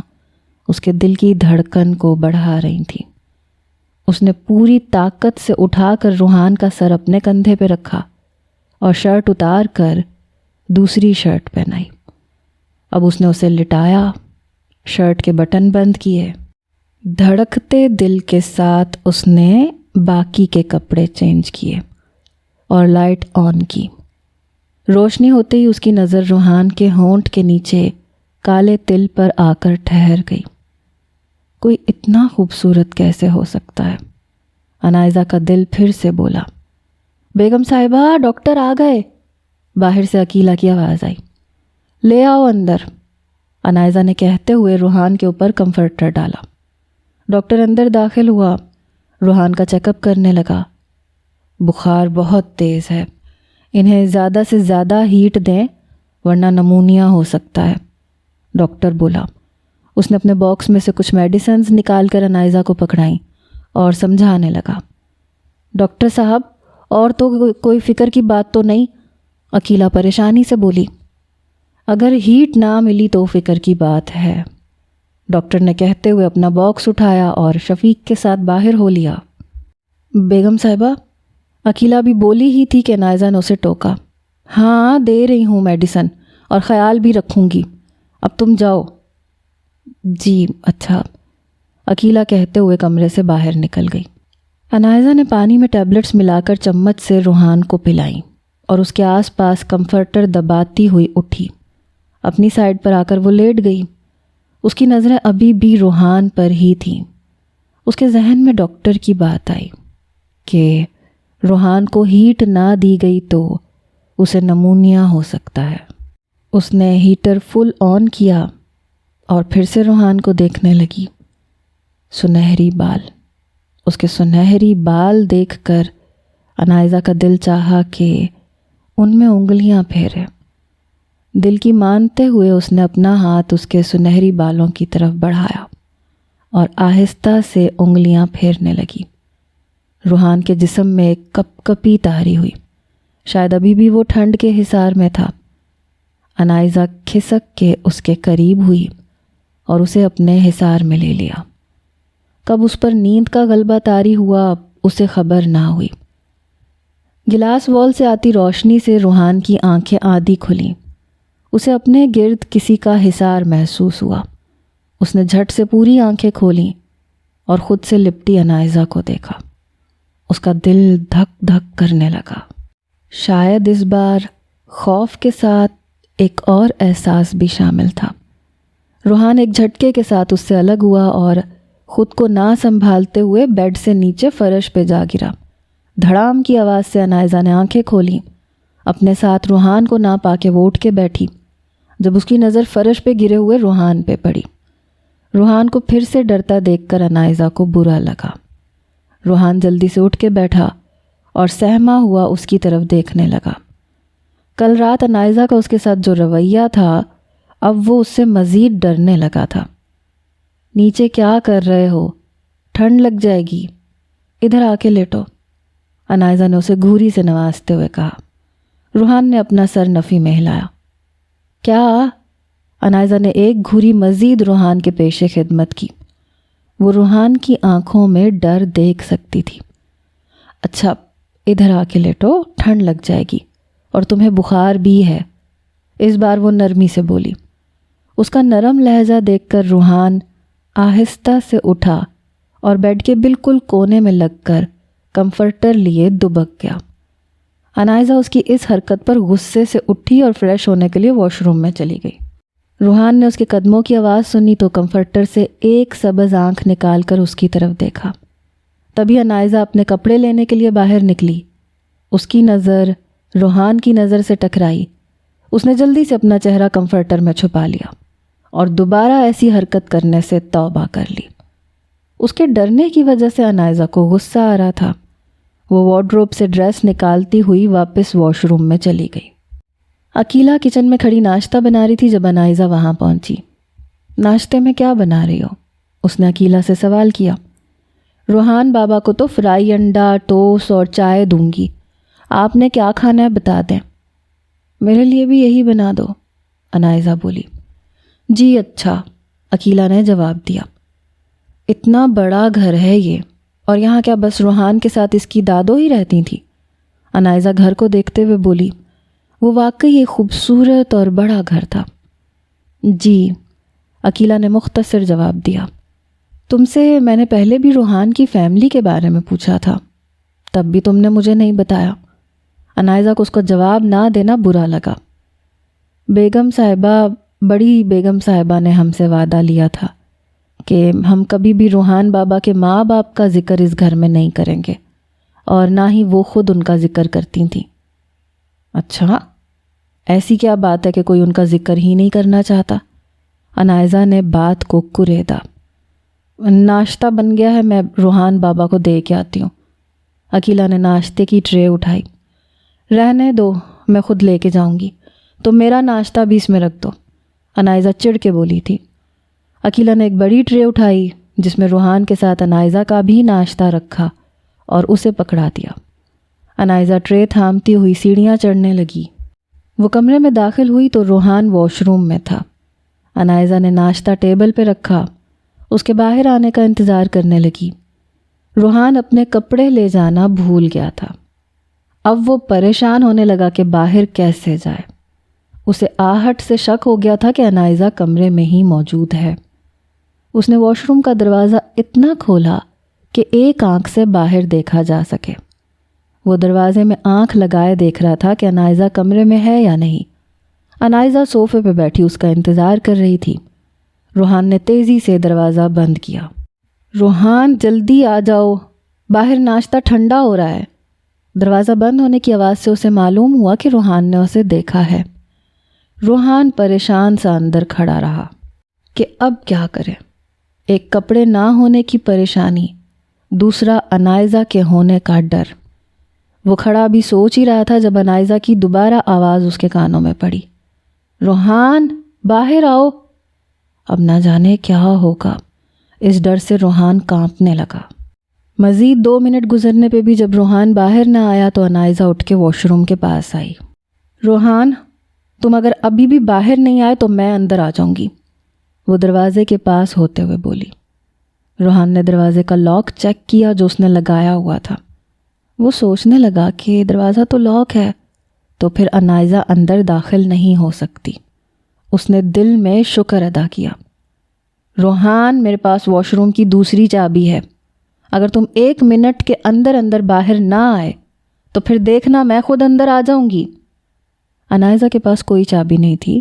اس کے دل کی دھڑکن کو بڑھا رہی تھیں۔ اس نے پوری طاقت سے اٹھا کر روحان کا سر اپنے کندھے پہ رکھا اور شرٹ اتار کر دوسری شرٹ پہنائی۔ اب اس نے اسے لٹایا، شرٹ کے بٹن بند کیے۔ دھڑکتے دل کے ساتھ اس نے باقی کے کپڑے چینج کیے اور لائٹ آن کی۔ روشنی ہوتے ہی اس کی نظر روحان کے ہونٹ کے نیچے کالے تل پر آ کر ٹھہر گئی۔ کوئی اتنا خوبصورت کیسے ہو سکتا ہے؟ انائزہ کا دل پھر سے بولا۔ بیگم صاحبہ، ڈاکٹر آ گئے، باہر سے عقیلہ کی آواز آئی۔ لے آؤ اندر، انائزہ نے کہتے ہوئے روحان کے اوپر کمفرٹر ڈالا۔ ڈاکٹر اندر داخل ہوا، روحان کا چیک اپ کرنے لگا۔ بخار بہت تیز ہے، انہیں زیادہ سے زیادہ ہیٹ دیں ورنہ نمونیا ہو سکتا ہے، ڈاکٹر بولا۔ اس نے اپنے باکس میں سے کچھ میڈیسنز نکال کر انائزہ کو پکڑائیں اور سمجھانے لگا۔ ڈاکٹر صاحب اور تو کوئی فکر کی بات تو نہیں؟ عقیلہ پریشانی سے بولی۔ اگر ہیٹ نہ ملی تو فکر کی بات ہے، ڈاکٹر نے کہتے ہوئے اپنا باکس اٹھایا اور شفیق کے ساتھ باہر ہو لیا۔ بیگم صاحبہ، عقیلہ بھی بولی ہی تھی کہ انائزہ نے اسے ٹوکا۔ ہاں دے رہی ہوں میڈیسن، اور خیال بھی رکھوں گی، اب تم جاؤ۔ جی اچھا، عقیلہ کہتے ہوئے کمرے سے باہر نکل گئی۔ انائزہ نے پانی میں ٹیبلٹس ملا کر چمچ سے روحان کو پلائیں اور اس کے آس پاس کمفرٹر دباتی ہوئی اٹھی۔ اپنی سائڈ پر آ کر وہ لیٹ گئی۔ اس کی نظریں ابھی بھی روحان پر ہی تھیں۔ اس کے ذہن میں ڈاکٹر کی بات آئی کہ روحان کو ہیٹ نہ دی گئی تو اسے نمونیا ہو سکتا ہے۔ اس نے ہیٹر فل آن کیا اور پھر سے روحان کو دیکھنے لگی۔ سنہری بال، اس کے سنہری بال دیکھ کر انائزہ کا دل چاہا کہ ان میں انگلیاں پھیرے۔ دل کی مانتے ہوئے اس نے اپنا ہاتھ اس کے سنہری بالوں کی طرف بڑھایا اور آہستہ سے انگلیاں پھیرنے لگی۔ روحان کے جسم میں ایک کپ کپی طاری ہوئی، شاید ابھی بھی وہ ٹھنڈ کے حصار میں تھا۔ انائزہ کھسک کے اس کے قریب ہوئی اور اسے اپنے حصار میں لے لیا۔ کب اس پر نیند کا غلبہ طاری ہوا اسے خبر نہ ہوئی۔ گلاس وال سے آتی روشنی سے روحان کی آنکھیں آدھی کھلیں۔ اسے اپنے گرد کسی کا حصار محسوس ہوا۔ اس نے جھٹ سے پوری آنکھیں کھولیں اور خود سے لپٹی انائزہ کو دیکھا۔ اس کا دل دھک دھک کرنے لگا۔ شاید اس بار خوف کے ساتھ ایک اور احساس بھی شامل تھا۔ روحان ایک جھٹکے کے ساتھ اس سے الگ ہوا اور خود کو نہ سنبھالتے ہوئے بیڈ سے نیچے فرش پہ جا گرا۔ دھڑام کی آواز سے انائزہ نے آنکھیں کھولیں۔ اپنے ساتھ روحان کو نہ پا کے وہ اٹھ کے بیٹھی۔ جب اس کی نظر فرش پہ گرے ہوئے روحان پہ پڑی، روحان کو پھر سے ڈرتا دیکھ کر انائزہ کو برا لگا۔ روحان جلدی سے اٹھ کے بیٹھا اور سہما ہوا اس کی طرف دیکھنے لگا۔ کل رات انائزہ کا اس کے ساتھ جو رویہ تھا، اب وہ اس سے مزید ڈرنے لگا تھا۔ نیچے کیا کر رہے ہو؟ ٹھنڈ لگ جائے گی، ادھر آ کے لیٹو، انائزہ نے اسے گھوری سے نوازتے ہوئے کہا۔ روحان نے اپنا سر نفی میں ہلایا۔ کیا؟ انائزہ نے ایک گھوری مزید روحان کے پیش خدمت کی۔ وہ روحان کی آنکھوں میں ڈر دیکھ سکتی تھی۔ اچھا ادھر آ کے لیٹو، ٹھنڈ لگ جائے گی، اور تمہیں بخار بھی ہے، اس بار وہ نرمی سے بولی۔ اس کا نرم لہجہ دیکھ کر روحان آہستہ سے اٹھا اور بیڈ کے بالکل کونے میں لگ کر کمفرٹر لیے دبک گیا۔ انائزہ اس کی اس حرکت پر غصے سے اٹھی اور فریش ہونے کے لیے واش روم میں چلی گئی۔ روحان نے اس کے قدموں کی آواز سنی تو کمفرٹر سے ایک سبز آنکھ نکال کر اس کی طرف دیکھا۔ تبھی انائزہ اپنے کپڑے لینے کے لیے باہر نکلی۔ اس کی نظر روحان کی نظر سے ٹکرائی۔ اس نے جلدی سے اپنا چہرہ کمفرٹر میں چھپا لیا اور دوبارہ ایسی حرکت کرنے سے توبہ کر لی۔ اس کے ڈرنے کی وجہ سے انائزہ کو غصہ آ رہا تھا۔ وہ وارڈروب سے ڈریس نکالتی ہوئی واپس واش روم میں چلی گئی۔ عقیلہ کچن میں کھڑی ناشتہ بنا رہی تھی جب انائزہ وہاں پہنچی۔ ناشتے میں کیا بنا رہی ہو؟ اس نے عقیلہ سے سوال کیا۔ روحان بابا کو تو فرائی انڈا، ٹوسٹ اور چائے دوں گی، آپ نے کیا کھانا ہے بتا دیں۔ میرے لیے بھی یہی بنا دو، انائزہ بولی۔ جی اچھا، عقیلہ نے جواب دیا۔ اتنا بڑا گھر ہے یہ، اور یہاں کیا بس روحان کے ساتھ اس کی دادو ہی رہتی تھی؟ انائزہ گھر کو دیکھتے ہوئے بولی۔ وہ واقعی ایک خوبصورت اور بڑا گھر تھا۔ جی، عقیلہ نے مختصر جواب دیا۔ تم سے میں نے پہلے بھی روحان کی فیملی کے بارے میں پوچھا تھا، تب بھی تم نے مجھے نہیں بتایا۔ انائزہ کو اس کو جواب نہ دینا برا لگا۔ بیگم صاحبہ، بڑی بیگم صاحبہ نے ہم سے وعدہ لیا تھا کہ ہم کبھی بھی روحان بابا کے ماں باپ کا ذکر اس گھر میں نہیں کریں گے، اور نہ ہی وہ خود ان کا ذکر کرتی تھیں۔ اچھا، ایسی کیا بات ہے کہ کوئی ان کا ذکر ہی نہیں کرنا چاہتا؟ انائزہ نے بات کو کریدا۔ ناشتہ بن گیا ہے، میں روحان بابا کو دے کے آتی ہوں۔ عقیلہ نے ناشتے کی ٹرے اٹھائی۔ رہنے دو، میں خود لے کے جاؤں گی، تو میرا ناشتہ بھی اس میں رکھ دو، عنائزہ چڑ کے بولی تھی۔ عقیلہ نے ایک بڑی ٹرے اٹھائی جس میں روحان کے ساتھ عنائزہ کا بھی ناشتہ رکھا اور اسے پکڑا دیا۔ عنائزہ ٹرے تھامتی ہوئی سیڑھیاں چڑھنے لگی۔ وہ کمرے میں داخل ہوئی تو روحان واش روم میں تھا۔ عنائزہ نے ناشتہ ٹیبل پہ رکھا، اس کے باہر آنے کا انتظار کرنے لگی۔ روحان اپنے کپڑے لے جانا بھول گیا تھا۔ اب وہ پریشان ہونے لگا کہ باہر کیسے جائے۔ اسے آہٹ سے شک ہو گیا تھا کہ عنائزہ کمرے میں ہی موجود ہے۔ اس نے واش روم کا دروازہ اتنا کھولا کہ ایک آنکھ سے باہر دیکھا جا سکے۔ وہ دروازے میں آنکھ لگائے دیکھ رہا تھا کہ عنائزہ کمرے میں ہے یا نہیں۔ عنائزہ صوفے پہ بیٹھی اس کا انتظار کر رہی تھی۔ روحان نے تیزی سے دروازہ بند کیا۔ روحان جلدی آ جاؤ، باہر ناشتہ ٹھنڈا ہو رہا ہے۔ دروازہ بند ہونے کی آواز سے اسے معلوم ہوا کہ روحان نے اسے دیکھا ہے۔ روحان پریشان سا اندر کھڑا رہا کہ اب کیا کرے۔ ایک کپڑے نہ ہونے کی پریشانی، دوسرا عنائزہ کے ہونے کا ڈر۔ وہ کھڑا بھی سوچ ہی رہا تھا جب عنائزہ کی دوبارہ آواز اس کے کانوں میں پڑی، روحان باہر آؤ۔ اب نہ جانے کیا ہوگا، اس ڈر سے روحان کانپنے لگا۔ مزید 2 منٹ گزرنے پہ بھی جب روحان باہر نہ آیا تو عنائزہ اٹھ کے واش روم کے پاس آئی۔ روحان، تم اگر ابھی بھی باہر نہیں آئے تو میں اندر آ جاؤں گی، وہ دروازے کے پاس ہوتے ہوئے بولی۔ روحان نے دروازے کا لاک چیک کیا جو اس نے لگایا ہوا تھا۔ وہ سوچنے لگا کہ دروازہ تو لاک ہے، تو پھر عنائزہ اندر داخل نہیں ہو سکتی۔ اس نے دل میں شکر ادا کیا۔ روحان، میرے پاس واش روم کی دوسری چابی ہے، اگر تم 1 منٹ کے اندر اندر باہر نہ آئے تو پھر دیکھنا میں خود اندر آ جاؤں گی۔ عنائزہ کے پاس کوئی چابی نہیں تھی۔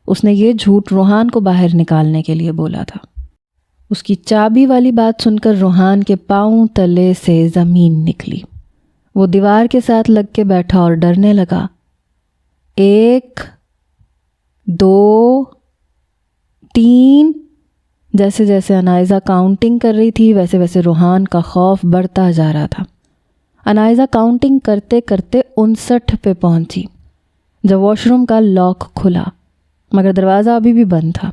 اس نے یہ جھوٹ روحان کو باہر نکالنے کے لیے بولا تھا۔ اس کی چابی والی بات سن کر روحان کے پاؤں تلے سے زمین نکلی۔ وہ دیوار کے ساتھ لگ کے بیٹھا اور ڈرنے لگا۔ 1 2 3، جیسے جیسے عنائزہ کاؤنٹنگ کر رہی تھی ویسے ویسے روحان کا خوف بڑھتا جا رہا تھا۔ عنائزہ کاؤنٹنگ کرتے کرتے 59 پہ پہنچی جب واش روم کا لاک کھلا، مگر دروازہ ابھی بھی بند تھا۔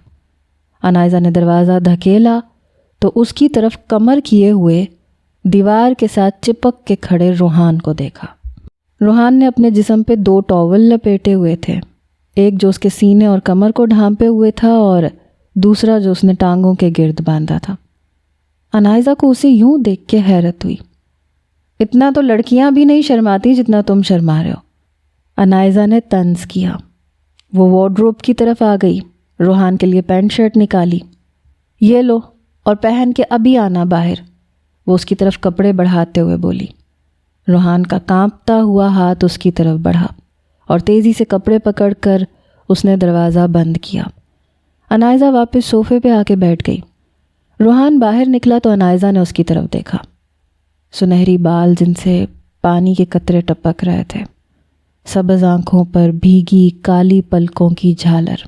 عنائزہ نے دروازہ دھکیلا تو اس کی طرف کمر کیے ہوئے دیوار کے ساتھ چپک کے کھڑے روحان کو دیکھا۔ روحان نے اپنے جسم پہ 2 ٹاول لپیٹے ہوئے تھے، ایک جو اس کے سینے اور کمر کو ڈھانپے ہوئے تھا اور دوسرا جو اس نے ٹانگوں کے گرد باندھا تھا۔ عنائزہ کو اسے یوں دیکھ کے حیرت ہوئی۔ اتنا تو لڑکیاں بھی نہیں شرماتی جتنا تم شرما رہے ہو، عنائزہ نے طنز کیا۔ وہ وارڈروب کی طرف آ گئی، روحان کے لیے پینٹ شرٹ نکالی۔ یہ لو اور پہن کے ابھی آنا باہر، وہ اس کی طرف کپڑے بڑھاتے ہوئے بولی۔ روحان کا کانپتا ہوا ہاتھ اس کی طرف بڑھا اور تیزی سے کپڑے پکڑ کر اس نے دروازہ بند کیا۔ عنائزہ واپس صوفے پہ آ کے بیٹھ گئی۔ روحان باہر نکلا تو عنائزہ نے اس کی طرف دیکھا۔ سنہری بال جن سے پانی کے قطرے ٹپک رہے تھے، سبز آنکھوں پر بھیگی کالی پلکوں کی جھالر۔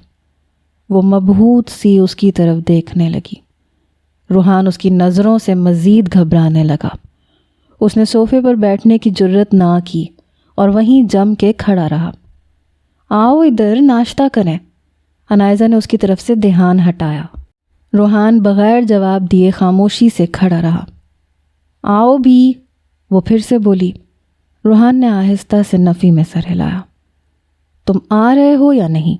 وہ مبہوت سی اس کی طرف دیکھنے لگی۔ روحان اس کی نظروں سے مزید گھبرانے لگا۔ اس نے صوفے پر بیٹھنے کی جرت نہ کی اور وہیں جم کے کھڑا رہا۔ آؤ ادھر ناشتہ کریں، عنائزہ نے اس کی طرف سے دھیان ہٹایا۔ روحان بغیر جواب دیے خاموشی سے کھڑا رہا۔ آؤ بھی، وہ پھر سے بولی۔ روحان نے آہستہ سے نفی میں سر ہلایا۔ تم آ رہے ہو یا نہیں؟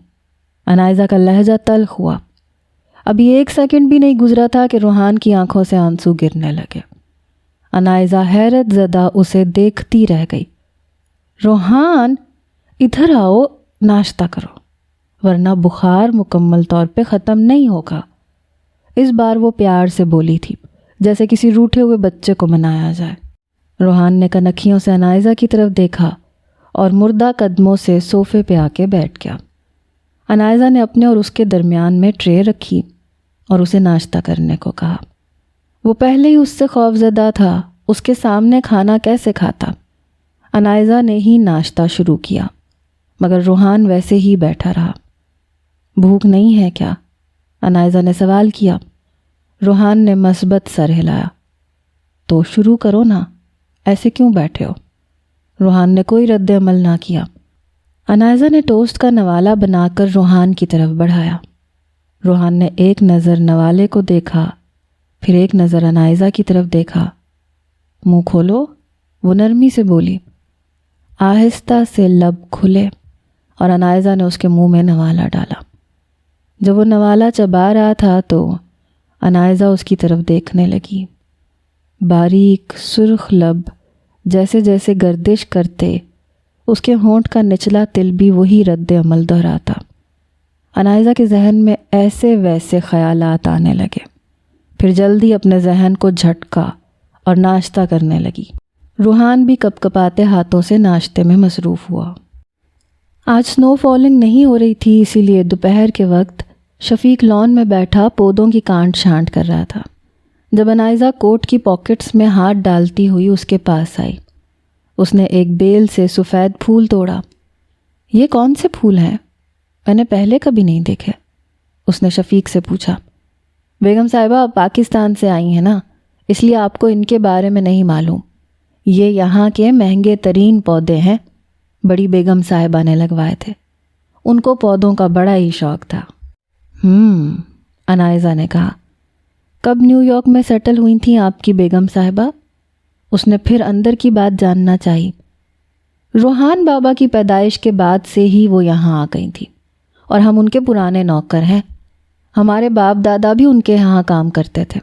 عنائزہ کا لہجہ تلخ ہوا۔ ابھی 1 سیکنڈ بھی نہیں گزرا تھا کہ روحان کی آنکھوں سے آنسو گرنے لگے۔ عنائزہ حیرت زدہ اسے دیکھتی رہ گئی۔ روحان، ادھر آؤ، ناشتہ کرو، ورنہ بخار مکمل طور پہ ختم نہیں ہوگا۔ اس بار وہ پیار سے بولی تھی، جیسے کسی روٹھے ہوئے بچے کو منایا جائے۔ روحان نے کنکھیوں سے عنائزہ کی طرف دیکھا اور مردہ قدموں سے صوفے پہ آ کے بیٹھ گیا۔ عنائزہ نے اپنے اور اس کے درمیان میں ٹرے رکھی اور اسے ناشتہ کرنے کو کہا۔ وہ پہلے ہی اس سے خوف زدہ تھا، اس کے سامنے کھانا کیسے کھاتا۔ عنائزہ نے ہی ناشتہ شروع کیا، مگر روحان ویسے ہی بیٹھا رہا۔ بھوک نہیں ہے کیا؟ عنائزہ نے سوال کیا۔ روحان نے مثبت سر ہلایا۔ تو شروع کرو نا، ایسے کیوں بیٹھے ہو؟ روحان نے کوئی رد عمل نہ کیا۔ انائزہ نے ٹوسٹ کا نوالا بنا کر روحان کی طرف بڑھایا۔ روحان نے ایک نظر نوالے کو دیکھا، پھر ایک نظر انائزہ کی طرف دیکھا۔ منہ کھولو، وہ نرمی سے بولی۔ آہستہ سے لب کھلے اور انائزہ نے اس کے منہ میں نوالا ڈالا۔ جب وہ نوالا چبا رہا تھا تو انائزہ اس کی طرف دیکھنے لگی۔ باریک سرخ لب جیسے جیسے گردش کرتے اس کے ہونٹ کا نچلا تل بھی وہی رد عمل دہراتا۔ انائزہ کے ذہن میں ایسے ویسے خیالات آنے لگے، پھر جلدی اپنے ذہن کو جھٹکا اور ناشتہ کرنے لگی۔ روحان بھی کپ کپاتے ہاتھوں سے ناشتے میں مصروف ہوا۔ آج سنو فالنگ نہیں ہو رہی تھی، اسی لیے دوپہر کے وقت شفیق لان میں بیٹھا پودوں کی کانٹ چھانٹ کر رہا تھا۔ جب انائزہ کوٹ کی پاکٹس میں ہاتھ ڈالتی ہوئی اس کے پاس آئی، اس نے ایک بیل سے سفید پھول توڑا۔ یہ کون سے پھول ہیں؟ میں نے پہلے کبھی نہیں دیکھے، اس نے شفیق سے پوچھا۔ بیگم صاحبہ پاکستان سے آئی ہیں نا، اس لیے آپ کو ان کے بارے میں نہیں معلوم۔ یہ یہاں کے مہنگے ترین پودے ہیں، بڑی بیگم صاحبہ نے لگوائے تھے، ان کو پودوں کا بڑا ہی شوق تھا۔ انائزہ نے کہا۔ کب نیو یارک میں سیٹل ہوئی تھیں آپ کی بیگم صاحبہ؟ اس نے پھر اندر کی بات جاننا چاہی۔ روحان بابا کی پیدائش کے بعد سے ہی وہ یہاں آ گئی تھی، اور ہم ان کے پرانے نوکر ہیں۔ ہمارے باپ دادا بھی ان کے یہاں کام کرتے تھے،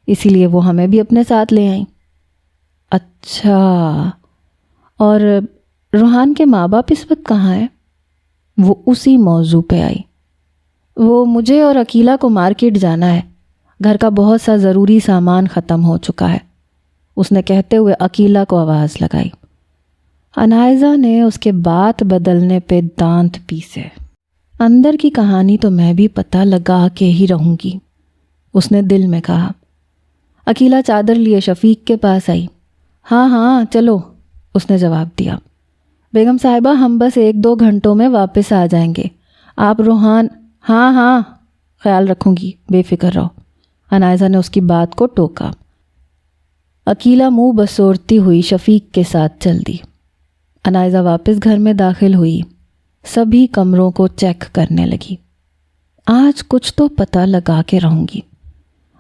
اسی لیے وہ ہمیں بھی اپنے ساتھ لے آئیں۔ اچھا، اور روحان کے ماں باپ اس وقت کہاں ہیں؟ وہ اسی موضوع پہ آئی۔ وہ مجھے اور عقیلہ کو مارکیٹ جانا ہے، گھر کا بہت سا ضروری سامان ختم ہو چکا ہے، اس نے کہتے ہوئے عقیلہ کو آواز لگائی۔ انائزہ نے اس کے بات بدلنے پہ دانت پیسے۔ اندر کی کہانی تو میں بھی پتہ لگا کے ہی رہوں گی، اس نے دل میں کہا۔ عقیلہ چادر لیے شفیق کے پاس آئی۔ ہاں ہاں چلو، اس نے جواب دیا۔ بیگم صاحبہ ہم بس 1-2 گھنٹوں میں واپس آ جائیں گے، آپ روحان… ہاں ہاں خیال رکھوں گی، بے فکر رہو، انائزہ نے اس کی بات کو ٹوکا۔ عقیلہ منہ بسورتی ہوئی شفیق کے ساتھ چل دی۔ انائزہ واپس گھر میں داخل ہوئی، سبھی کمروں کو چیک کرنے لگی۔ آج کچھ تو پتہ لگا کے رہوں گی۔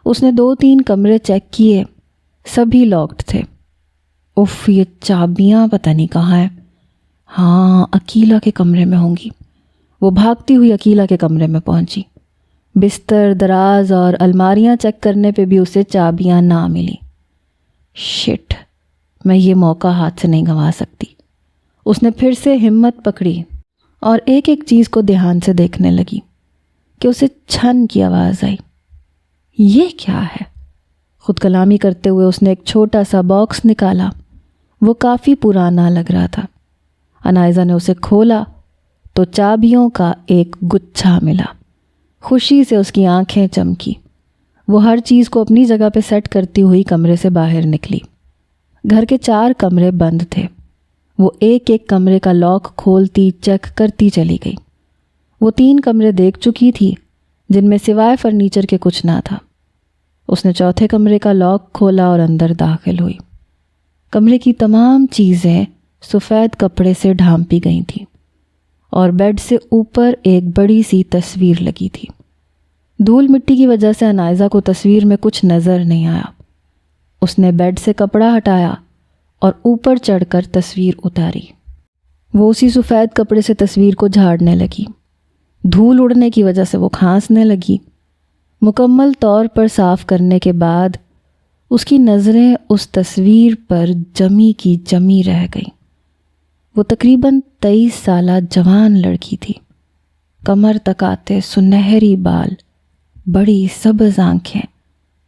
اس نے 2-3 کمرے چیک کیے، سبھی لاکڈ تھے۔ اف، یہ چابیاں پتہ نہیں کہاں ہیں۔ ہاں عقیلہ کے کمرے میں ہوں گی۔ وہ بھاگتی ہوئی عقیلہ کے کمرے میں پہنچی۔ بستر، دراز اور الماریاں چیک کرنے پہ بھی اسے چابیاں نہ ملی۔ شٹ، میں یہ موقع ہاتھ سے نہیں گنوا سکتی۔ اس نے پھر سے ہمت پکڑی اور ایک ایک چیز کو دھیان سے دیکھنے لگی کہ اسے چھن کی آواز آئی۔ یہ کیا ہے؟ خود کلامی کرتے ہوئے اس نے ایک چھوٹا سا باکس نکالا، وہ کافی پرانا لگ رہا تھا۔ انائزہ نے اسے کھولا تو چابیوں کا ایک گچھا ملا۔ خوشی سے اس کی آنکھیں چمکی۔ وہ ہر چیز کو اپنی جگہ پہ سیٹ کرتی ہوئی کمرے سے باہر نکلی۔ گھر کے 4 کمرے بند تھے۔ وہ ایک ایک کمرے کا لاک کھولتی چیک کرتی چلی گئی۔ وہ 3 کمرے دیکھ چکی تھی جن میں سوائے فرنیچر کے کچھ نہ تھا۔ اس نے 4تھے کمرے کا لاک کھولا اور اندر داخل ہوئی۔ کمرے کی تمام چیزیں سفید کپڑے سے ڈھانپی گئی تھیں اور بیڈ سے اوپر ایک بڑی سی تصویر لگی تھی۔ دھول مٹی کی وجہ سے انائزہ کو تصویر میں کچھ نظر نہیں آیا۔ اس نے بیڈ سے کپڑا ہٹایا اور اوپر چڑھ کر تصویر اتاری۔ وہ اسی سفید کپڑے سے تصویر کو جھاڑنے لگی۔ دھول اڑنے کی وجہ سے وہ کھانسنے لگی۔ مکمل طور پر صاف کرنے کے بعد اس کی نظریں اس تصویر پر جمی کی جمی رہ گئیں۔ وہ تقریباً 23 سالہ جوان لڑکی تھی۔ کمر تک آتے سنہری بال، بڑی سبز آنکھیں،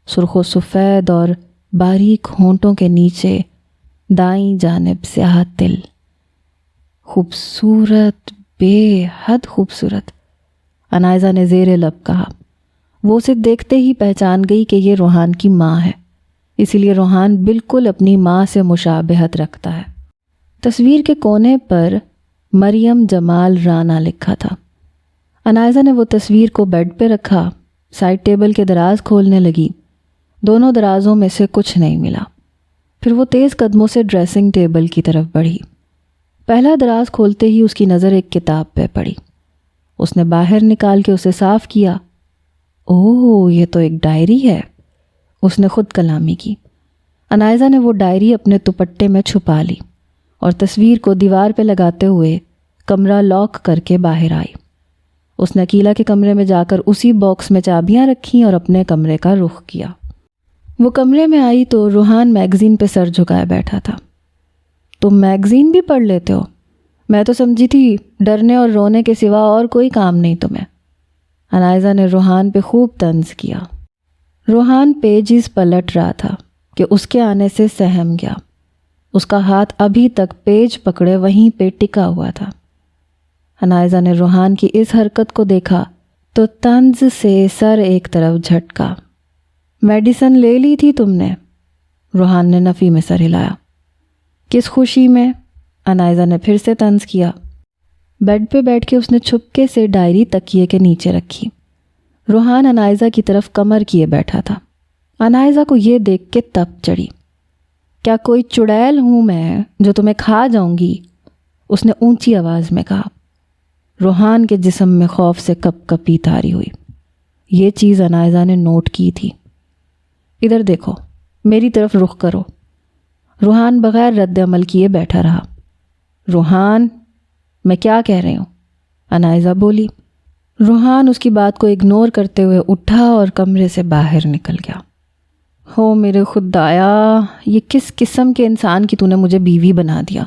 سرخ و سفید اور باریک ہونٹوں کے نیچے دائیں جانب سیاہ تل۔ خوبصورت، بے حد خوبصورت، انائزہ نے زیر لب کہا۔ وہ اسے دیکھتے ہی پہچان گئی کہ یہ روحان کی ماں ہے، اسی لیے روحان بالکل اپنی ماں سے مشابہت رکھتا ہے۔ تصویر کے کونے پر مریم جمال رانا لکھا تھا۔ انائزہ نے وہ تصویر کو بیڈ پہ رکھا، سائڈ ٹیبل کے دراز کھولنے لگی۔ دونوں درازوں میں سے کچھ نہیں ملا۔ پھر وہ تیز قدموں سے ڈریسنگ ٹیبل کی طرف بڑھی۔ پہلا دراز کھولتے ہی اس کی نظر ایک کتاب پہ پڑی۔ اس نے باہر نکال کے اسے صاف کیا۔ اوہ، یہ تو ایک ڈائری ہے، اس نے خود کلامی کی۔ انائزہ نے وہ ڈائری اپنے دوپٹے میں چھپا لی اور تصویر کو دیوار پہ لگاتے ہوئے کمرہ لاک کر کے باہر آئی۔ اس نے عقیلہ کے کمرے میں جا کر اسی باکس میں چابیاں رکھیں اور اپنے کمرے کا رخ کیا۔ وہ کمرے میں آئی تو روحان میگزین پہ سر جھکائے بیٹھا تھا۔ تم میگزین بھی پڑھ لیتے ہو؟ میں تو سمجھی تھی ڈرنے اور رونے کے سوا اور کوئی کام نہیں تمہیں۔ انائزہ نے روحان پہ خوب طنز کیا۔ روحان پیجز پلٹ رہا تھا کہ اس کے آنے سے سہم گیا۔ اس کا ہاتھ ابھی تک پیج پکڑے وہیں پہ ٹکا ہوا تھا۔ انائزہ نے روحان کی اس حرکت کو دیکھا تو طنز سے سر ایک طرف جھٹکا۔ میڈیسن لے لی تھی تم نے؟ روحان نے نفی میں سر ہلایا۔ کس خوشی میں؟ انائزہ نے پھر سے طنز کیا۔ بیڈ پہ بیٹھ کے اس نے چھپکے سے ڈائری تکیے کے نیچے رکھی۔ روحان انائزہ کی طرف کمر کیے بیٹھا تھا۔ انائزہ کو یہ دیکھ کے تپ چڑھی۔ کیا کوئی چڑیل ہوں میں جو تمہیں کھا جاؤں گی؟ اس نے اونچی آواز میں کہا۔ روحان کے جسم میں خوف سے کپ کپی طاری ہوئی۔ یہ چیز انائزہ نے نوٹ کی تھی۔ ادھر دیکھو، میری طرف رخ کرو۔ روحان بغیر رد عمل کیے بیٹھا رہا۔ روحان، میں کیا کہہ رہی ہوں؟ انائزہ بولی۔ روحان اس کی بات کو اگنور کرتے ہوئے اٹھا اور کمرے سے باہر نکل گیا۔ ہو میرے خدایا، یہ کس قسم کے انسان کی تو نے مجھے بیوی بنا دیا؟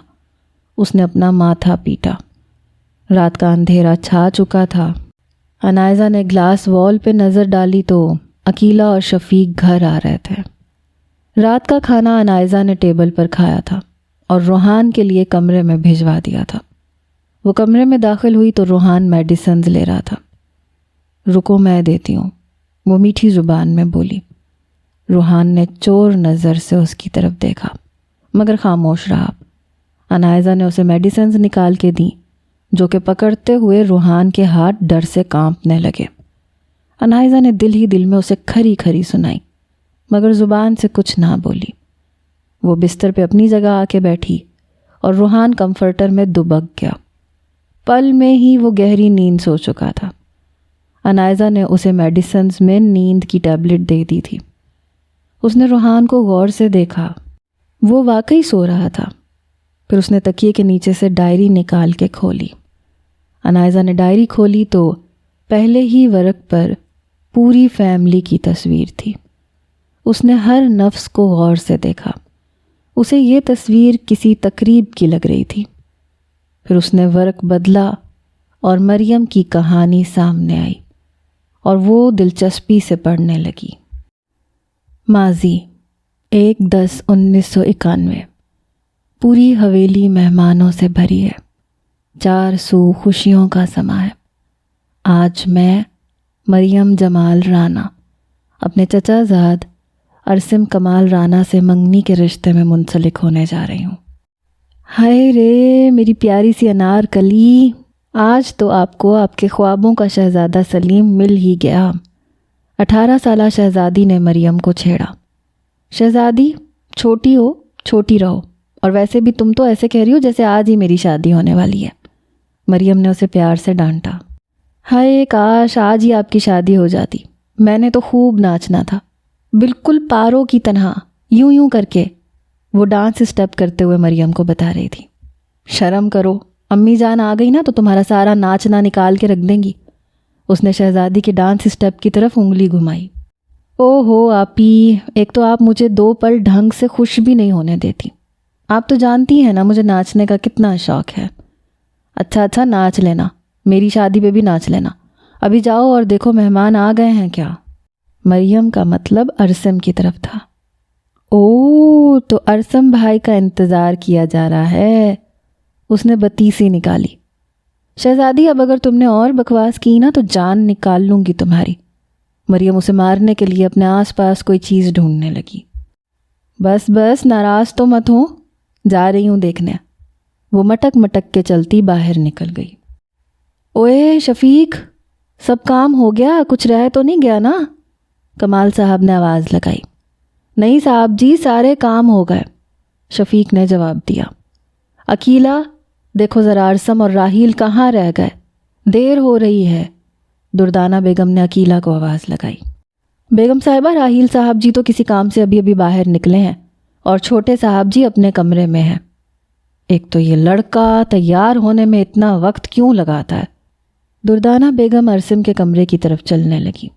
اس نے اپنا ماتھا پیٹا۔ رات کا اندھیرا چھا چکا تھا۔ انائزہ نے گلاس وال پہ نظر ڈالی تو عقیلہ اور شفیق گھر آ رہے تھے۔ رات کا کھانا انائزہ نے ٹیبل پر کھایا تھا اور روحان کے لیے کمرے میں بھجوا دیا تھا۔ وہ کمرے میں داخل ہوئی تو روحان میڈیسنز لے رہا تھا۔ رکو، میں دیتی ہوں، وہ میٹھی زبان میں بولی۔ روحان نے چور نظر سے اس کی طرف دیکھا مگر خاموش رہا۔ انائزہ نے اسے میڈیسنز نکال کے دیں جو کہ پکڑتے ہوئے روحان کے ہاتھ ڈر سے کانپنے لگے۔ انائزہ نے دل ہی دل میں اسے کھری کھری سنائی مگر زبان سے کچھ نہ بولی۔ وہ بستر پہ اپنی جگہ آ کے بیٹھی اور روحان کمفرٹر میں دبک گیا۔ پل میں ہی وہ گہری نیند سو چکا تھا۔ انائزہ نے اسے میڈیسنز میں نیند کی ٹیبلٹ دے دی تھی۔ اس نے روحان کو غور سے دیکھا۔ وہ واقعی سو رہا تھا۔ پھر اس نے تکیے کے نیچے سے ڈائری نکال کے کھولی۔ انائزہ نے ڈائری کھولی تو پہلے ہی ورق پر پوری فیملی کی تصویر تھی۔ اس نے ہر نفس کو غور سے دیکھا۔ اسے یہ تصویر کسی تقریب کی لگ رہی تھی۔ پھر اس نے ورق بدلا اور مریم کی کہانی سامنے آئی اور وہ دلچسپی سے پڑھنے لگی۔ ماضی 1/10/1991۔ پوری حویلی مہمانوں سے بھری ہے۔ 4 سو خوشیوں کا سما ہے۔ آج میں مریم جمال رانا اپنے چچا زاد ارسم کمال رانا سے منگنی کے رشتے میں منسلک ہونے جا رہی ہوں۔ ہائے رے میری پیاری سی انار کلی، آج تو آپ کو آپ کے خوابوں کا شہزادہ سلیم مل ہی گیا۔ 18 سالہ شہزادی نے مریم کو چھیڑا۔ شہزادی، چھوٹی ہو چھوٹی رہو، اور ویسے بھی تم تو ایسے کہہ رہی ہو جیسے آج ہی میری شادی ہونے والی ہے۔ مریم نے اسے پیار سے ڈانٹا۔ ہائے کاش آج ہی آپ کی شادی ہو جاتی، میں نے تو خوب ناچنا تھا، بالکل پاروں کی طرح، یوں یوں کر کے۔ وہ ڈانس اسٹیپ کرتے ہوئے مریم کو بتا رہی تھی۔ شرم کرو، امی جان آ گئی نا تو تمہارا سارا ناچنا نکال کے رکھ دیں گی۔ اس نے شہزادی کے ڈانس اسٹیپ کی طرف انگلی گھمائی۔ او ہو آپی، ایک تو آپ مجھے 2 پل ڈھنگ سے خوش بھی نہیں ہونے دیتی۔ آپ تو جانتی ہیں نا مجھے ناچنے کا کتنا شوق ہے۔ اچھا ناچ لینا، میری شادی پہ بھی ناچ لینا۔ ابھی جاؤ اور دیکھو مہمان آ گئے ہیں کیا۔ مریم کا مطلب ارسم کی طرف تھا۔ او تو ارسم بھائی کا انتظار کیا جا رہا ہے۔ اس نے بتیسی نکالی۔ شہزادی اب اگر تم نے اور بکواس کی نا تو جان نکال لوں گی تمہاری۔ مریم اسے مارنے کے لیے اپنے آس پاس کوئی چیز ڈھونڈنے لگی۔ بس ناراض تو مت ہوں، جا رہی ہوں دیکھنے۔ وہ مٹک مٹک کے چلتی باہر نکل گئی۔ اوئے شفیق، سب کام ہو گیا؟ کچھ رہ تو نہیں گیا نا؟ کمال صاحب نے آواز لگائی۔ نہیں صاحب جی، سارے کام ہو گئے۔ شفیق نے جواب دیا۔ عقیلہ دیکھو ذرا ارسم اور راحیل کہاں رہ گئے، دیر ہو رہی ہے۔ دردانہ بیگم نے عقیلہ کو آواز لگائی۔ بیگم صاحبہ، راحیل صاحب جی تو کسی کام سے ابھی باہر نکلے ہیں اور چھوٹے صاحب جی اپنے کمرے میں ہیں۔ ایک تو یہ لڑکا تیار ہونے میں اتنا وقت کیوں لگاتا ہے؟ دردانہ بیگم ارسم کے کمرے کی طرف چلنے لگی۔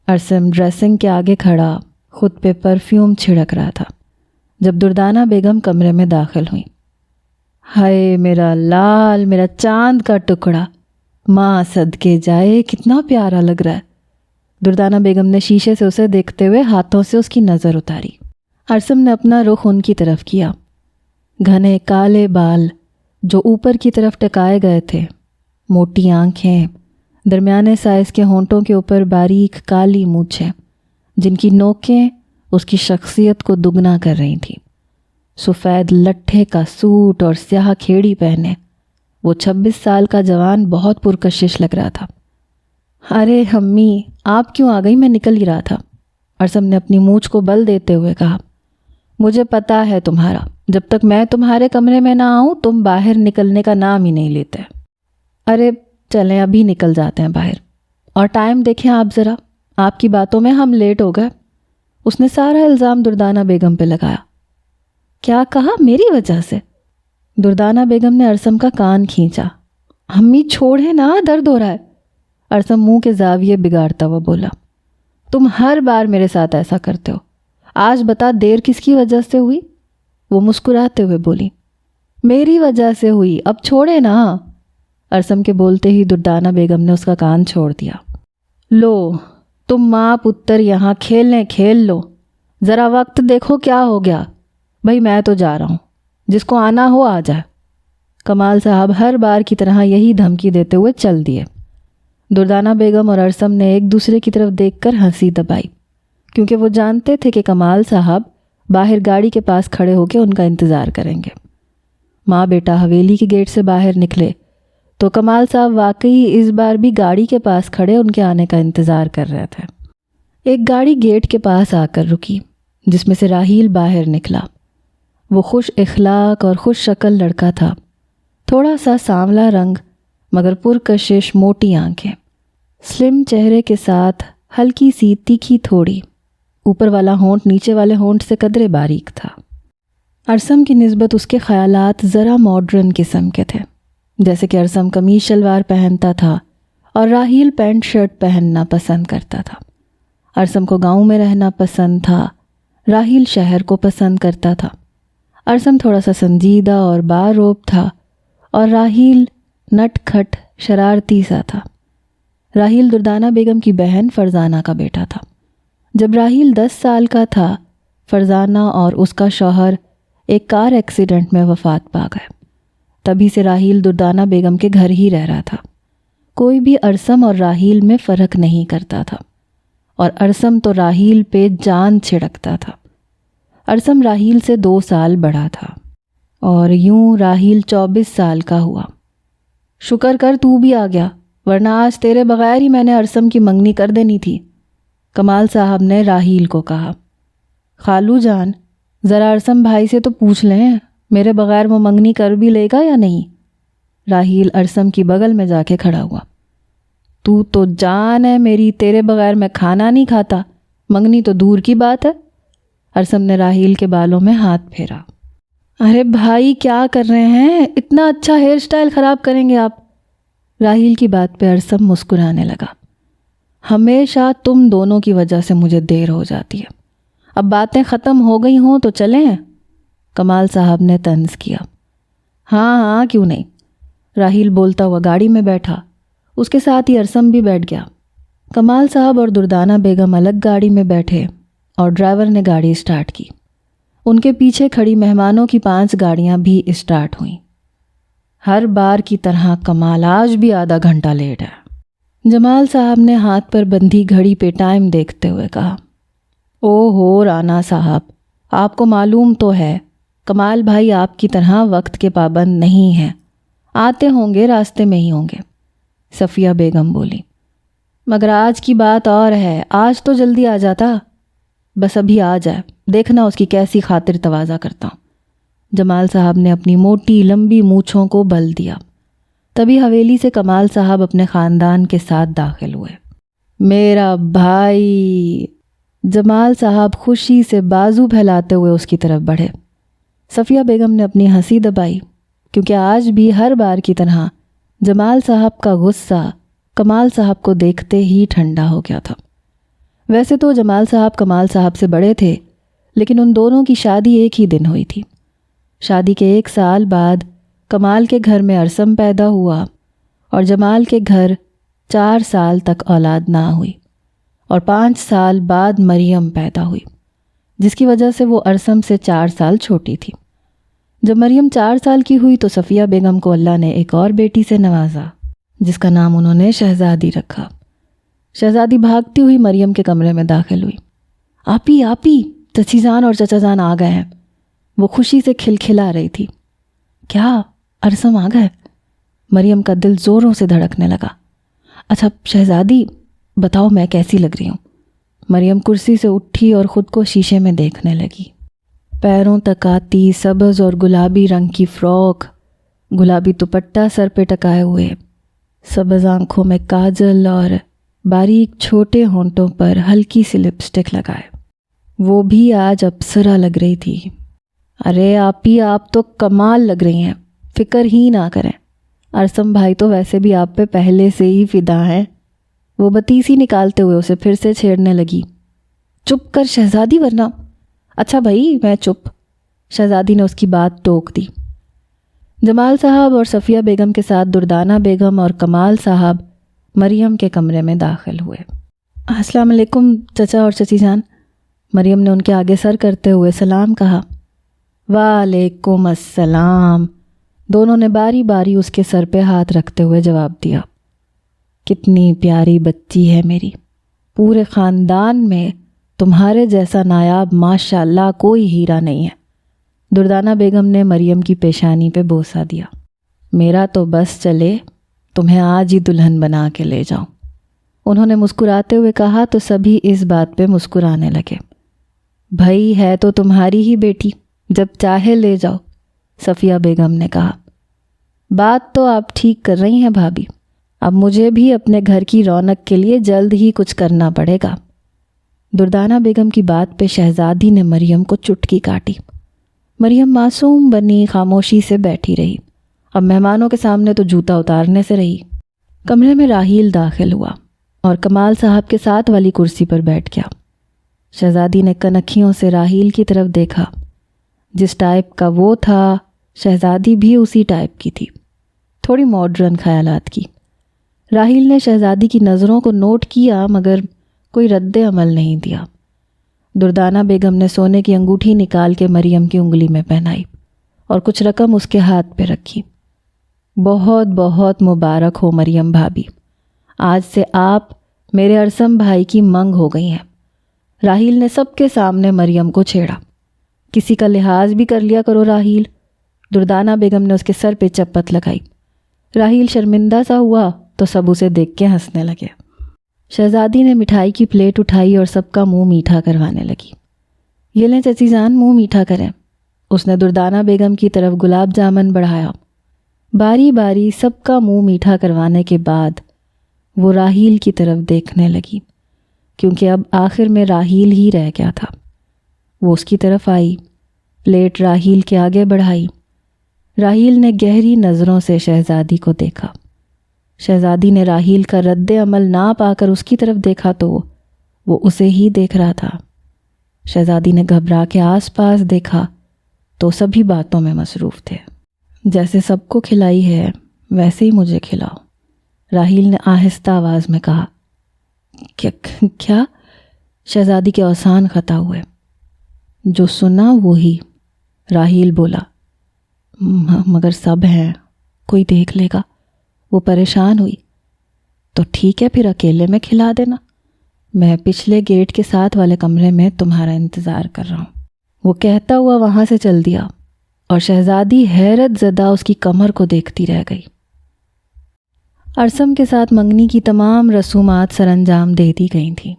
ارسم ڈریسنگ کے آگے کھڑا خود پہ پرفیوم چھڑک رہا تھا جب دردانہ بیگم کمرے میں داخل ہوئی۔ ہائے میرا لال، میرا چاند کا ٹکڑا، ماں صدقے جائے، کتنا پیارا لگ رہا ہے۔ دردانہ بیگم نے شیشے سے اسے دیکھتے ہوئے ہاتھوں سے اس کی نظر اتاری۔ ارسم نے اپنا رخ ان کی طرف کیا۔ گھنے کالے بال جو اوپر کی طرف ٹکائے گئے تھے، موٹی آنکھیں، درمیانے سائز کے ہونٹوں کے اوپر باریک کالی مونچھیں جن کی نوکیں اس کی شخصیت کو دگنا کر رہی تھیں۔ سفید لٹھے کا سوٹ اور سیاہ کھیڑی پہنے وہ 26 سال کا جوان بہت پرکشش لگ رہا تھا۔ ارے امی، آپ کیوں آ گئی؟ میں نکل ہی رہا تھا۔ ارسم نے اپنی مونچھ کو بل دیتے ہوئے کہا۔ مجھے پتا ہے تمہارا، جب تک میں تمہارے کمرے میں نہ آؤں تم باہر نکلنے کا نام ہی نہیں لیتے۔ ارے چلیں ابھی نکل جاتے ہیں باہر، اور ٹائم دیکھیں آپ ذرا، آپ کی باتوں میں ہم لیٹ ہو گئے۔ اس نے سارا الزام دردانہ بیگم پہ لگایا۔ کیا کہا؟ میری وجہ سے؟ دردانہ بیگم نے ارسم کا کان کھینچا۔ امی چھوڑیں نا، درد ہو رہا ہے۔ ارسم منہ کے زاویے بگاڑتا ہوا بولا۔ تم ہر بار میرے ساتھ ایسا کرتے ہو، آج بتا دیر کس کی وجہ سے ہوئی؟ وہ مسکراتے ہوئے بولی۔ میری وجہ سے ہوئی، اب چھوڑے نا۔ ارسم کے بولتے ہی دردانہ بیگم نے اس کا کان چھوڑ دیا۔ لو تم ماں پتر یہاں کھیلنے کھیل لو، ذرا وقت دیکھو کیا ہو گیا۔ بھائی میں تو جا رہا ہوں، جس کو آنا ہو آ جائے۔ کمال صاحب ہر بار کی طرح یہی دھمکی دیتے ہوئے چل دیے۔ دردانہ بیگم اور ارسم نے ایک دوسرے کی طرف دیکھ کر ہنسی دبائی، کیونکہ وہ جانتے تھے کہ کمال صاحب باہر گاڑی کے پاس کھڑے ہو کے ان کا انتظار کریں گے۔ ماں بیٹا حویلی کے گیٹ سے باہر نکلے تو کمال صاحب واقعی اس بار بھی گاڑی کے پاس کھڑے ان کے آنے کا انتظار کر رہے تھے۔ ایک گاڑی گیٹ کے پاس آ کر رکی جس میں سے راحیل باہر نکلا۔ وہ خوش اخلاق اور خوش شکل لڑکا تھا، تھوڑا سا سانولا رنگ مگر پرکشش موٹی آنکھیں، سلم چہرے کے ساتھ ہلکی سی تیکھی تھوڑی، اوپر والا ہونٹ نیچے والے ہونٹ سے قدرے باریک تھا۔ ارسم کی نسبت اس کے خیالات ذرا ماڈرن قسم کے تھے، جیسے کہ ارسم قمیض شلوار پہنتا تھا اور راحیل پینٹ شرٹ پہننا پسند کرتا تھا۔ ارسم کو گاؤں میں رہنا پسند تھا، راحیل شہر کو پسند کرتا تھا۔ ارسم تھوڑا سا سنجیدہ اور باروب تھا اور راحیل نٹ کھٹ شرارتی سا تھا۔ راحیل دردانہ بیگم کی بہن فرزانہ کا بیٹا تھا۔ جب راحیل 10 سال کا تھا، فرزانہ اور اس کا شوہر ایک کار ایکسیڈنٹ میں وفات پا گئے۔ تبھی سے راحیل دردانہ بیگم کے گھر ہی رہ رہا تھا۔ کوئی بھی ارسم اور راحیل میں فرق نہیں کرتا تھا، اور ارسم تو راحیل پہ جان چھڑکتا تھا۔ ارسم راحیل سے 2 سال بڑا تھا، اور یوں راحیل 24 سال کا ہوا۔ شکر کر تو بھی آ گیا، ورنہ آج تیرے بغیر ہی میں نے ارسم کی منگنی کر دینی تھی، کمال صاحب نے راحیل کو کہا۔ خالو جان، ذرا ارسم بھائی سے تو پوچھ لیں، میرے بغیر وہ منگنی کر بھی لے گا یا نہیں؟ راحیل ارسم کی بغل میں جا کے کھڑا ہوا۔ تو جان ہے میری، تیرے بغیر میں کھانا نہیں کھاتا، منگنی تو دور کی بات ہے۔ ارسم نے راحیل کے بالوں میں ہاتھ پھیرا۔ ارے بھائی کیا کر رہے ہیں؟ اتنا اچھا ہیئر سٹائل خراب کریں گے آپ؟ راحیل کی بات پہ ارسم مسکرانے لگا۔ ہمیشہ تم دونوں کی وجہ سے مجھے دیر ہو جاتی ہے، اب باتیں ختم ہو گئی ہوں تو چلیں؟ کمال صاحب نے طنز کیا۔ ہاں کیوں نہیں۔ راحیل بولتا ہوا گاڑی میں بیٹھا، اس کے ساتھ ہی ارسم بھی بیٹھ گیا۔ کمال صاحب اور دردانہ بیگم الگ گاڑی میں بیٹھے اور ڈرائیور نے گاڑی اسٹارٹ کی۔ ان کے پیچھے کھڑی مہمانوں کی 5 گاڑیاں بھی اسٹارٹ ہوئیں۔ ہر بار کی طرح کمال آج بھی آدھا گھنٹہ لیٹ ہے، جمال صاحب نے ہاتھ پر بندھی گھڑی پہ ٹائم دیکھتے ہوئے کہا۔ او ہو رانا صاحب، آپ کو معلوم تو ہے کمال بھائی آپ کی طرح وقت کے پابند نہیں ہیں، آتے ہوں گے راستے میں ہی ہوں گے، صفیہ بیگم بولی۔ مگر آج کی بات اور ہے، آج تو جلدی آ جاتا، بس ابھی آ جائے، دیکھنا اس کی کیسی خاطر تواضع کرتا ہوں۔ جمال صاحب نے اپنی موٹی لمبی مونچھوں کو بل دیا۔ تبھی حویلی سے کمال صاحب اپنے خاندان کے ساتھ داخل ہوئے۔ میرا بھائی! جمال صاحب خوشی سے بازو پھیلاتے ہوئے اس کی طرف بڑھے۔ صفیہ بیگم نے اپنی ہنسی دبائی، کیونکہ آج بھی ہر بار کی طرح جمال صاحب کا غصہ کمال صاحب کو دیکھتے ہی ٹھنڈا ہو گیا تھا۔ ویسے تو جمال صاحب کمال صاحب سے بڑے تھے، لیکن ان دونوں کی شادی ایک ہی دن ہوئی تھی۔ شادی کے 1 سال بعد کمال کے گھر میں ارسم پیدا ہوا اور جمال کے گھر 4 سال تک اولاد نہ ہوئی، اور 5 سال بعد مریم پیدا ہوئی، جس کی وجہ سے وہ ارسم سے 4 سال چھوٹی تھی۔ جب مریم 4 سال کی ہوئی تو صفیہ بیگم کو اللہ نے ایک اور بیٹی سے نوازا، جس کا نام انہوں نے شہزادی رکھا۔ شہزادی بھاگتی ہوئی مریم کے کمرے میں داخل ہوئی۔ آپی آپی، چچی جان اور چچا جان آ گئے ہیں۔ وہ خوشی سے کھلکھلا رہی تھی۔ کیا ارسم آ گئے؟ مریم کا دل زوروں سے دھڑکنے لگا۔ اچھا شہزادی بتاؤ میں کیسی لگ رہی ہوں؟ مریم کرسی سے اٹھی اور خود کو شیشے میں دیکھنے لگی۔ پیروں تک آتی سبز اور گلابی رنگ کی فراک، گلابی دوپٹہ سر پہ ٹکائے ہوئے، سبز آنکھوں میں کاجل اور باریک چھوٹے ہونٹوں پر ہلکی سی لپسٹک لگائے، وہ بھی آج اپسرا لگ رہی تھی۔ ارے آپی آپ تو کمال لگ رہی ہیں، فکر ہی نہ کریں، ارسم بھائی تو ویسے بھی آپ پہ پہلے سے ہی فدا ہیں۔ وہ بتیسی نکالتے ہوئے اسے پھر سے چھیڑنے لگی۔ چپ کر شہزادی، ورنہ… اچھا بھائی میں چپ، شہزادی نے اس کی بات ٹوک دی۔ جمال صاحب اور صفیہ بیگم کے ساتھ دردانہ بیگم اور کمال صاحب مریم کے کمرے میں داخل ہوئے۔ السلام علیکم چچا اور چچی جان، مریم نے ان کے آگے سر کرتے ہوئے سلام کہا۔ وعلیکم السلام، دونوں نے باری باری اس کے سر پہ ہاتھ رکھتے ہوئے جواب دیا۔ کتنی پیاری بچی ہے میری، پورے خاندان میں تمہارے جیسا نایاب ماشاءاللہ کوئی ہیرا نہیں ہے۔ دردانہ بیگم نے مریم کی پیشانی پہ بوسہ دیا۔ میرا تو بس چلے تمہیں آج ہی دلہن بنا کے لے جاؤں، انہوں نے مسکراتے ہوئے کہا تو سبھی اس بات پہ مسکرانے لگے۔ بھائی ہے تو تمہاری ہی بیٹی، جب چاہے لے جاؤ، صفیہ بیگم نے کہا۔ بات تو آپ ٹھیک کر رہی ہیں بھابھی، اب مجھے بھی اپنے گھر کی رونق کے لیے جلد ہی کچھ کرنا پڑے گا۔ دردانہ بیگم کی بات پہ شہزادی نے مریم کو چٹکی کاٹی۔ مریم معصوم بنی خاموشی سے بیٹھی رہی، اب مہمانوں کے سامنے تو جوتا اتارنے سے رہی۔ کمرے میں راحیل داخل ہوا اور کمال صاحب کے ساتھ والی کرسی پر بیٹھ گیا۔ شہزادی نے کنکھیوں سے راحیل کی طرف دیکھا، جس ٹائپ کا وہ تھا شہزادی بھی اسی ٹائپ کی تھی، تھوڑی ماڈرن خیالات کی۔ راحیل نے شہزادی کی نظروں کو نوٹ کیا مگر کوئی رد عمل نہیں دیا۔ دردانہ بیگم نے سونے کی انگوٹھی نکال کے مریم کی انگلی میں پہنائی اور کچھ رقم اس کے ہاتھ پہ رکھی۔ بہت بہت مبارک ہو مریم بھابھی، آج سے آپ میرے ارسم بھائی کی منگ ہو گئی ہیں۔ راحیل نے سب کے سامنے مریم کو چھیڑا۔ کسی کا لحاظ بھی کر لیا کرو راحیل، دردانہ بیگم نے اس کے سر پہ چپت لگائی۔ راحیل شرمندہ سا ہوا تو سب اسے دیکھ کے ہنسنے لگے۔ شہزادی نے مٹھائی کی پلیٹ اٹھائی اور سب کا منہ میٹھا کروانے لگی۔ یہ لیں چچی جان، منہ میٹھا کریں۔ اس نے دردانہ بیگم کی طرف گلاب جامن بڑھایا۔ باری باری سب کا منہ میٹھا کروانے کے بعد وہ راحیل کی طرف دیکھنے لگی، کیونکہ اب آخر میں راحیل ہی رہ گیا تھا۔ وہ اس کی طرف آئی، پلیٹ راحیل کے آگے بڑھائی۔ راحیل نے گہری نظروں سے شہزادی کو دیکھا۔ شہزادی نے راحیل کا رد عمل نہ پا کر اس کی طرف دیکھا تو وہ اسے ہی دیکھ رہا تھا۔ شہزادی نے گھبرا کے آس پاس دیکھا تو سبھی باتوں میں مصروف تھے۔ جیسے سب کو کھلائی ہے ویسے ہی مجھے کھلاؤ، راحیل نے آہستہ آواز میں کہا۔ کیا؟ شہزادی کے اوسان خطا ہوئے۔ جو سنا وہی، راحیل بولا۔ مگر سب ہیں، کوئی دیکھ لے گا، وہ پریشان ہوئی۔ تو ٹھیک ہے پھر اکیلے میں کھلا دینا، میں پچھلے گیٹ کے ساتھ والے کمرے میں تمہارا انتظار کر رہا ہوں۔ وہ کہتا ہوا وہاں سے چل دیا اور شہزادی حیرت زدہ اس کی کمر کو دیکھتی رہ گئی۔ ارسم کے ساتھ منگنی کی تمام رسومات سر انجام دے دی گئی تھیں۔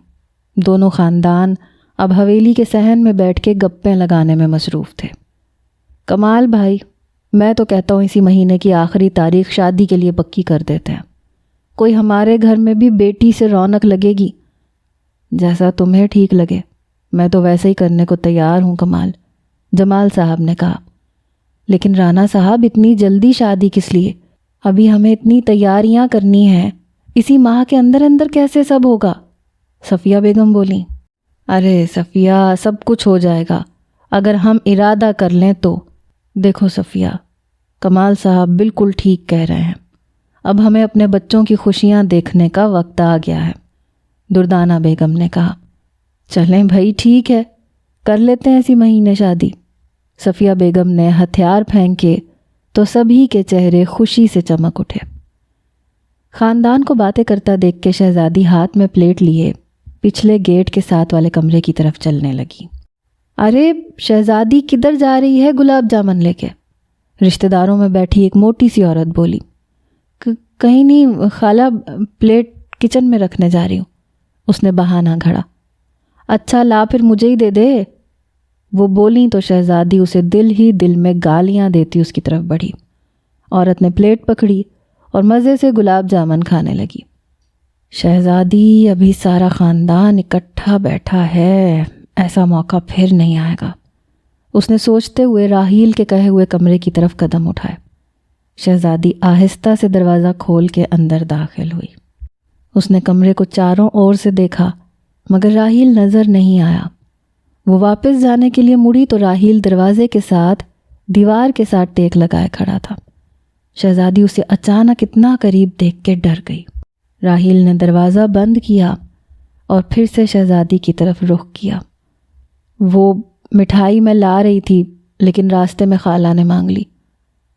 دونوں خاندان اب حویلی کے صحن میں بیٹھ کے گپیں لگانے میں مصروف تھے۔ کمال بھائی، میں تو کہتا ہوں اسی مہینے کی آخری تاریخ شادی کے لیے پکی کر دیتے ہیں، کوئی ہمارے گھر میں بھی بیٹی سے رونق لگے گی۔ جیسا تمہیں ٹھیک لگے، میں تو ویسے ہی کرنے کو تیار ہوں کمال، جمال صاحب نے کہا۔ لیکن رانا صاحب اتنی جلدی شادی کس لیے؟ ابھی ہمیں اتنی تیاریاں کرنی ہیں، اسی ماہ کے اندر اندر کیسے سب ہوگا؟ صفیہ بیگم بولیں۔ ارے صفیہ، سب کچھ ہو جائے گا اگر ہم ارادہ کر لیں تو۔ دیکھو صفیہ، کمال صاحب بالکل ٹھیک کہہ رہے ہیں، اب ہمیں اپنے بچوں کی خوشیاں دیکھنے کا وقت آ گیا ہے، دردانہ بیگم نے کہا۔ چلیں بھائی ٹھیک ہے، کر لیتے ہیں اسی مہینے شادی۔ صفیہ بیگم نے ہتھیار پھینکے تو سبھی کے چہرے خوشی سے چمک اٹھے۔ خاندان کو باتیں کرتا دیکھ کے شہزادی ہاتھ میں پلیٹ لیے پچھلے گیٹ کے ساتھ والے کمرے کی طرف چلنے لگی۔ ارے شہزادی کدھر جا رہی ہے گلاب جامن لے کے؟ رشتہ داروں میں بیٹھی ایک موٹی سی عورت بولی۔ کہیں نہیں خالہ، پلیٹ کچن میں رکھنے جا رہی ہوں، اس نے بہانہ گھڑا۔ اچھا لا پھر مجھے ہی دے دے، وہ بولیں تو شہزادی اسے دل ہی دل میں گالیاں دیتی اس کی طرف بڑھی۔ عورت نے پلیٹ پکڑی اور مزے سے گلاب جامن کھانے لگی۔ شہزادی، ابھی سارا خاندان اکٹھا بیٹھا ہے، ایسا موقع پھر نہیں آئے گا، اس نے سوچتے ہوئے راحیل کے کہے ہوئے کمرے کی طرف قدم اٹھائے۔ شہزادی آہستہ سے دروازہ کھول کے اندر داخل ہوئی۔ اس نے کمرے کو چاروں اور سے دیکھا مگر راحیل نظر نہیں آیا۔ وہ واپس جانے کے لیے مڑی تو راحیل دروازے کے ساتھ دیوار کے ساتھ ٹیک لگائے کھڑا تھا۔ شہزادی اسے اچانک اتنا قریب دیکھ کے ڈر گئی۔ راحیل نے دروازہ بند کیا اور پھر سے شہزادی کی طرف رخ کیا۔ وہ مٹھائی میں لا رہی تھی لیکن راستے میں خالہ نے مانگ لی۔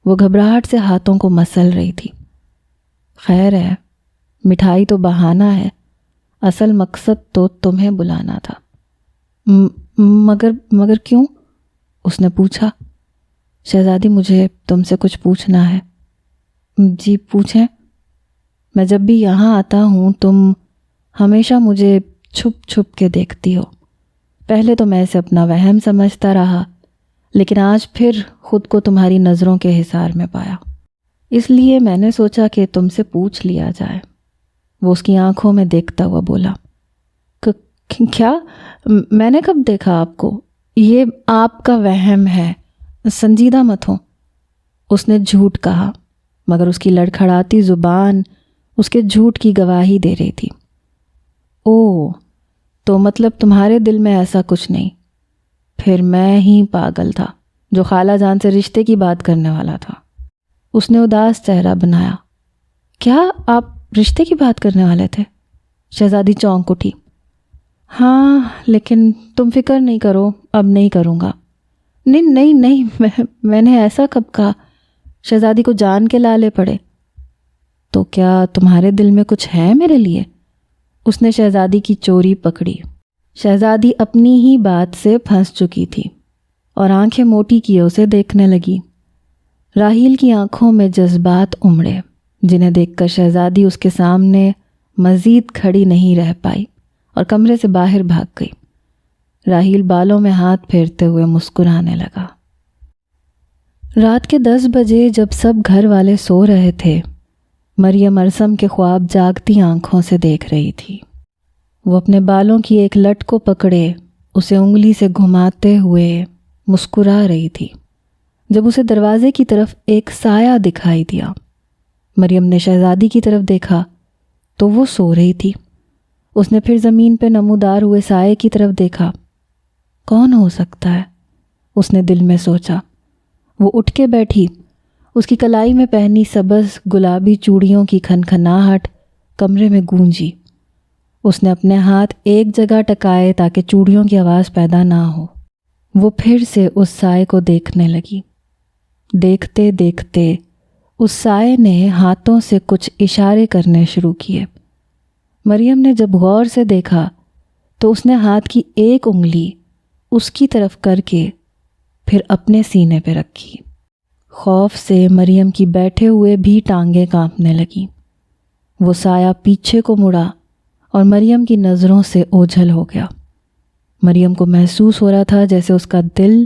وہ گھبراہٹ سے ہاتھوں کو مسل رہی تھی۔ خیر ہے، مٹھائی تو بہانہ ہے، اصل مقصد تو تمہیں بلانا تھا۔ مگر کیوں؟ اس نے پوچھا۔ شہزادی، مجھے تم سے کچھ پوچھنا ہے۔ جی پوچھیں۔ میں جب بھی یہاں آتا ہوں تم ہمیشہ مجھے چھپ چھپ کے دیکھتی ہو۔ پہلے تو میں اسے اپنا وہم سمجھتا رہا، لیکن آج پھر خود کو تمہاری نظروں کے حصار میں پایا، اس لیے میں نے سوچا کہ تم سے پوچھ لیا جائے۔ وہ اس کی آنکھوں میں دیکھتا ہوا بولا۔ کیا؟ میں نے کب دیکھا آپ کو؟ یہ آپ کا وہم ہے، سنجیدہ مت ہو۔ اس نے جھوٹ کہا مگر اس کی لڑکھڑاتی زبان اس کے جھوٹ کی گواہی دے رہی تھی۔ اوہ، تو مطلب تمہارے دل میں ایسا کچھ نہیں؟ پھر میں ہی پاگل تھا جو خالہ جان سے رشتے کی بات کرنے والا تھا۔ اس نے اداس چہرہ بنایا۔ کیا آپ رشتے کی بات کرنے والے تھے؟ شہزادی چونک اٹھی۔ ہاں، لیکن تم فکر نہیں کرو، اب نہیں کروں گا۔ نہیں، میں نے ایسا کب کہا؟ شہزادی کو جان کے لالے پڑے۔ تو کیا تمہارے دل میں کچھ ہے میرے لیے؟ اس نے شہزادی کی چوری پکڑی۔ شہزادی اپنی ہی بات سے پھنس چکی تھی اور آنکھیں موٹی کیے اسے دیکھنے لگی۔ راحیل کی آنکھوں میں جذبات امڑے جنہیں دیکھ کر شہزادی اس کے سامنے مزید کھڑی نہیں رہ پائی اور کمرے سے باہر بھاگ گئی۔ راحیل بالوں میں ہاتھ پھیرتے ہوئے مسکرانے لگا۔ رات کے 10 بجے جب سب گھر والے سو رہے تھے، مریم ارسم کے خواب جاگتی آنکھوں سے دیکھ رہی تھی۔ وہ اپنے بالوں کی ایک لٹ کو پکڑے اسے انگلی سے گھماتے ہوئے مسکرا رہی تھی جب اسے دروازے کی طرف ایک سایہ دکھائی دیا۔ مریم نے شہزادی کی طرف دیکھا تو وہ سو رہی تھی۔ اس نے پھر زمین پہ نمودار ہوئے سائے کی طرف دیکھا۔ کون ہو سکتا ہے؟ اس نے دل میں سوچا۔ وہ اٹھ کے بیٹھی۔ اس کی کلائی میں پہنی سبز گلابی چوڑیوں کی کھنکھناہٹ کمرے میں گونجی۔ اس نے اپنے ہاتھ ایک جگہ ٹکائے تاکہ چوڑیوں کی آواز پیدا نہ ہو۔ وہ پھر سے اس سائے کو دیکھنے لگی۔ دیکھتے دیکھتے اس سائے نے ہاتھوں سے کچھ اشارے کرنے شروع کیے۔ مریم نے جب غور سے دیکھا تو اس نے ہاتھ کی ایک انگلی اس کی طرف کر کے پھر اپنے سینے پہ رکھی۔ خوف سے مریم کی بیٹھے ہوئے بھی ٹانگیں کانپنے لگیں۔ وہ سایہ پیچھے کو مڑا اور مریم کی نظروں سے اوجھل ہو گیا۔ مریم کو محسوس ہو رہا تھا جیسے اس کا دل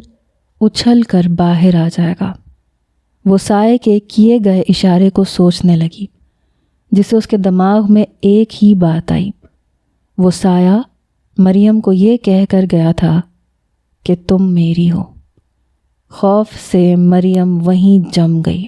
اچھل کر باہر آ جائے گا۔ وہ سائے کے کیے گئے اشارے کو سوچنے لگی، جس سے اس کے دماغ میں ایک ہی بات آئی۔ وہ سایہ مریم کو یہ کہہ کر گیا تھا کہ تم میری ہو۔ خوف سے مریم وہیں جم گئی۔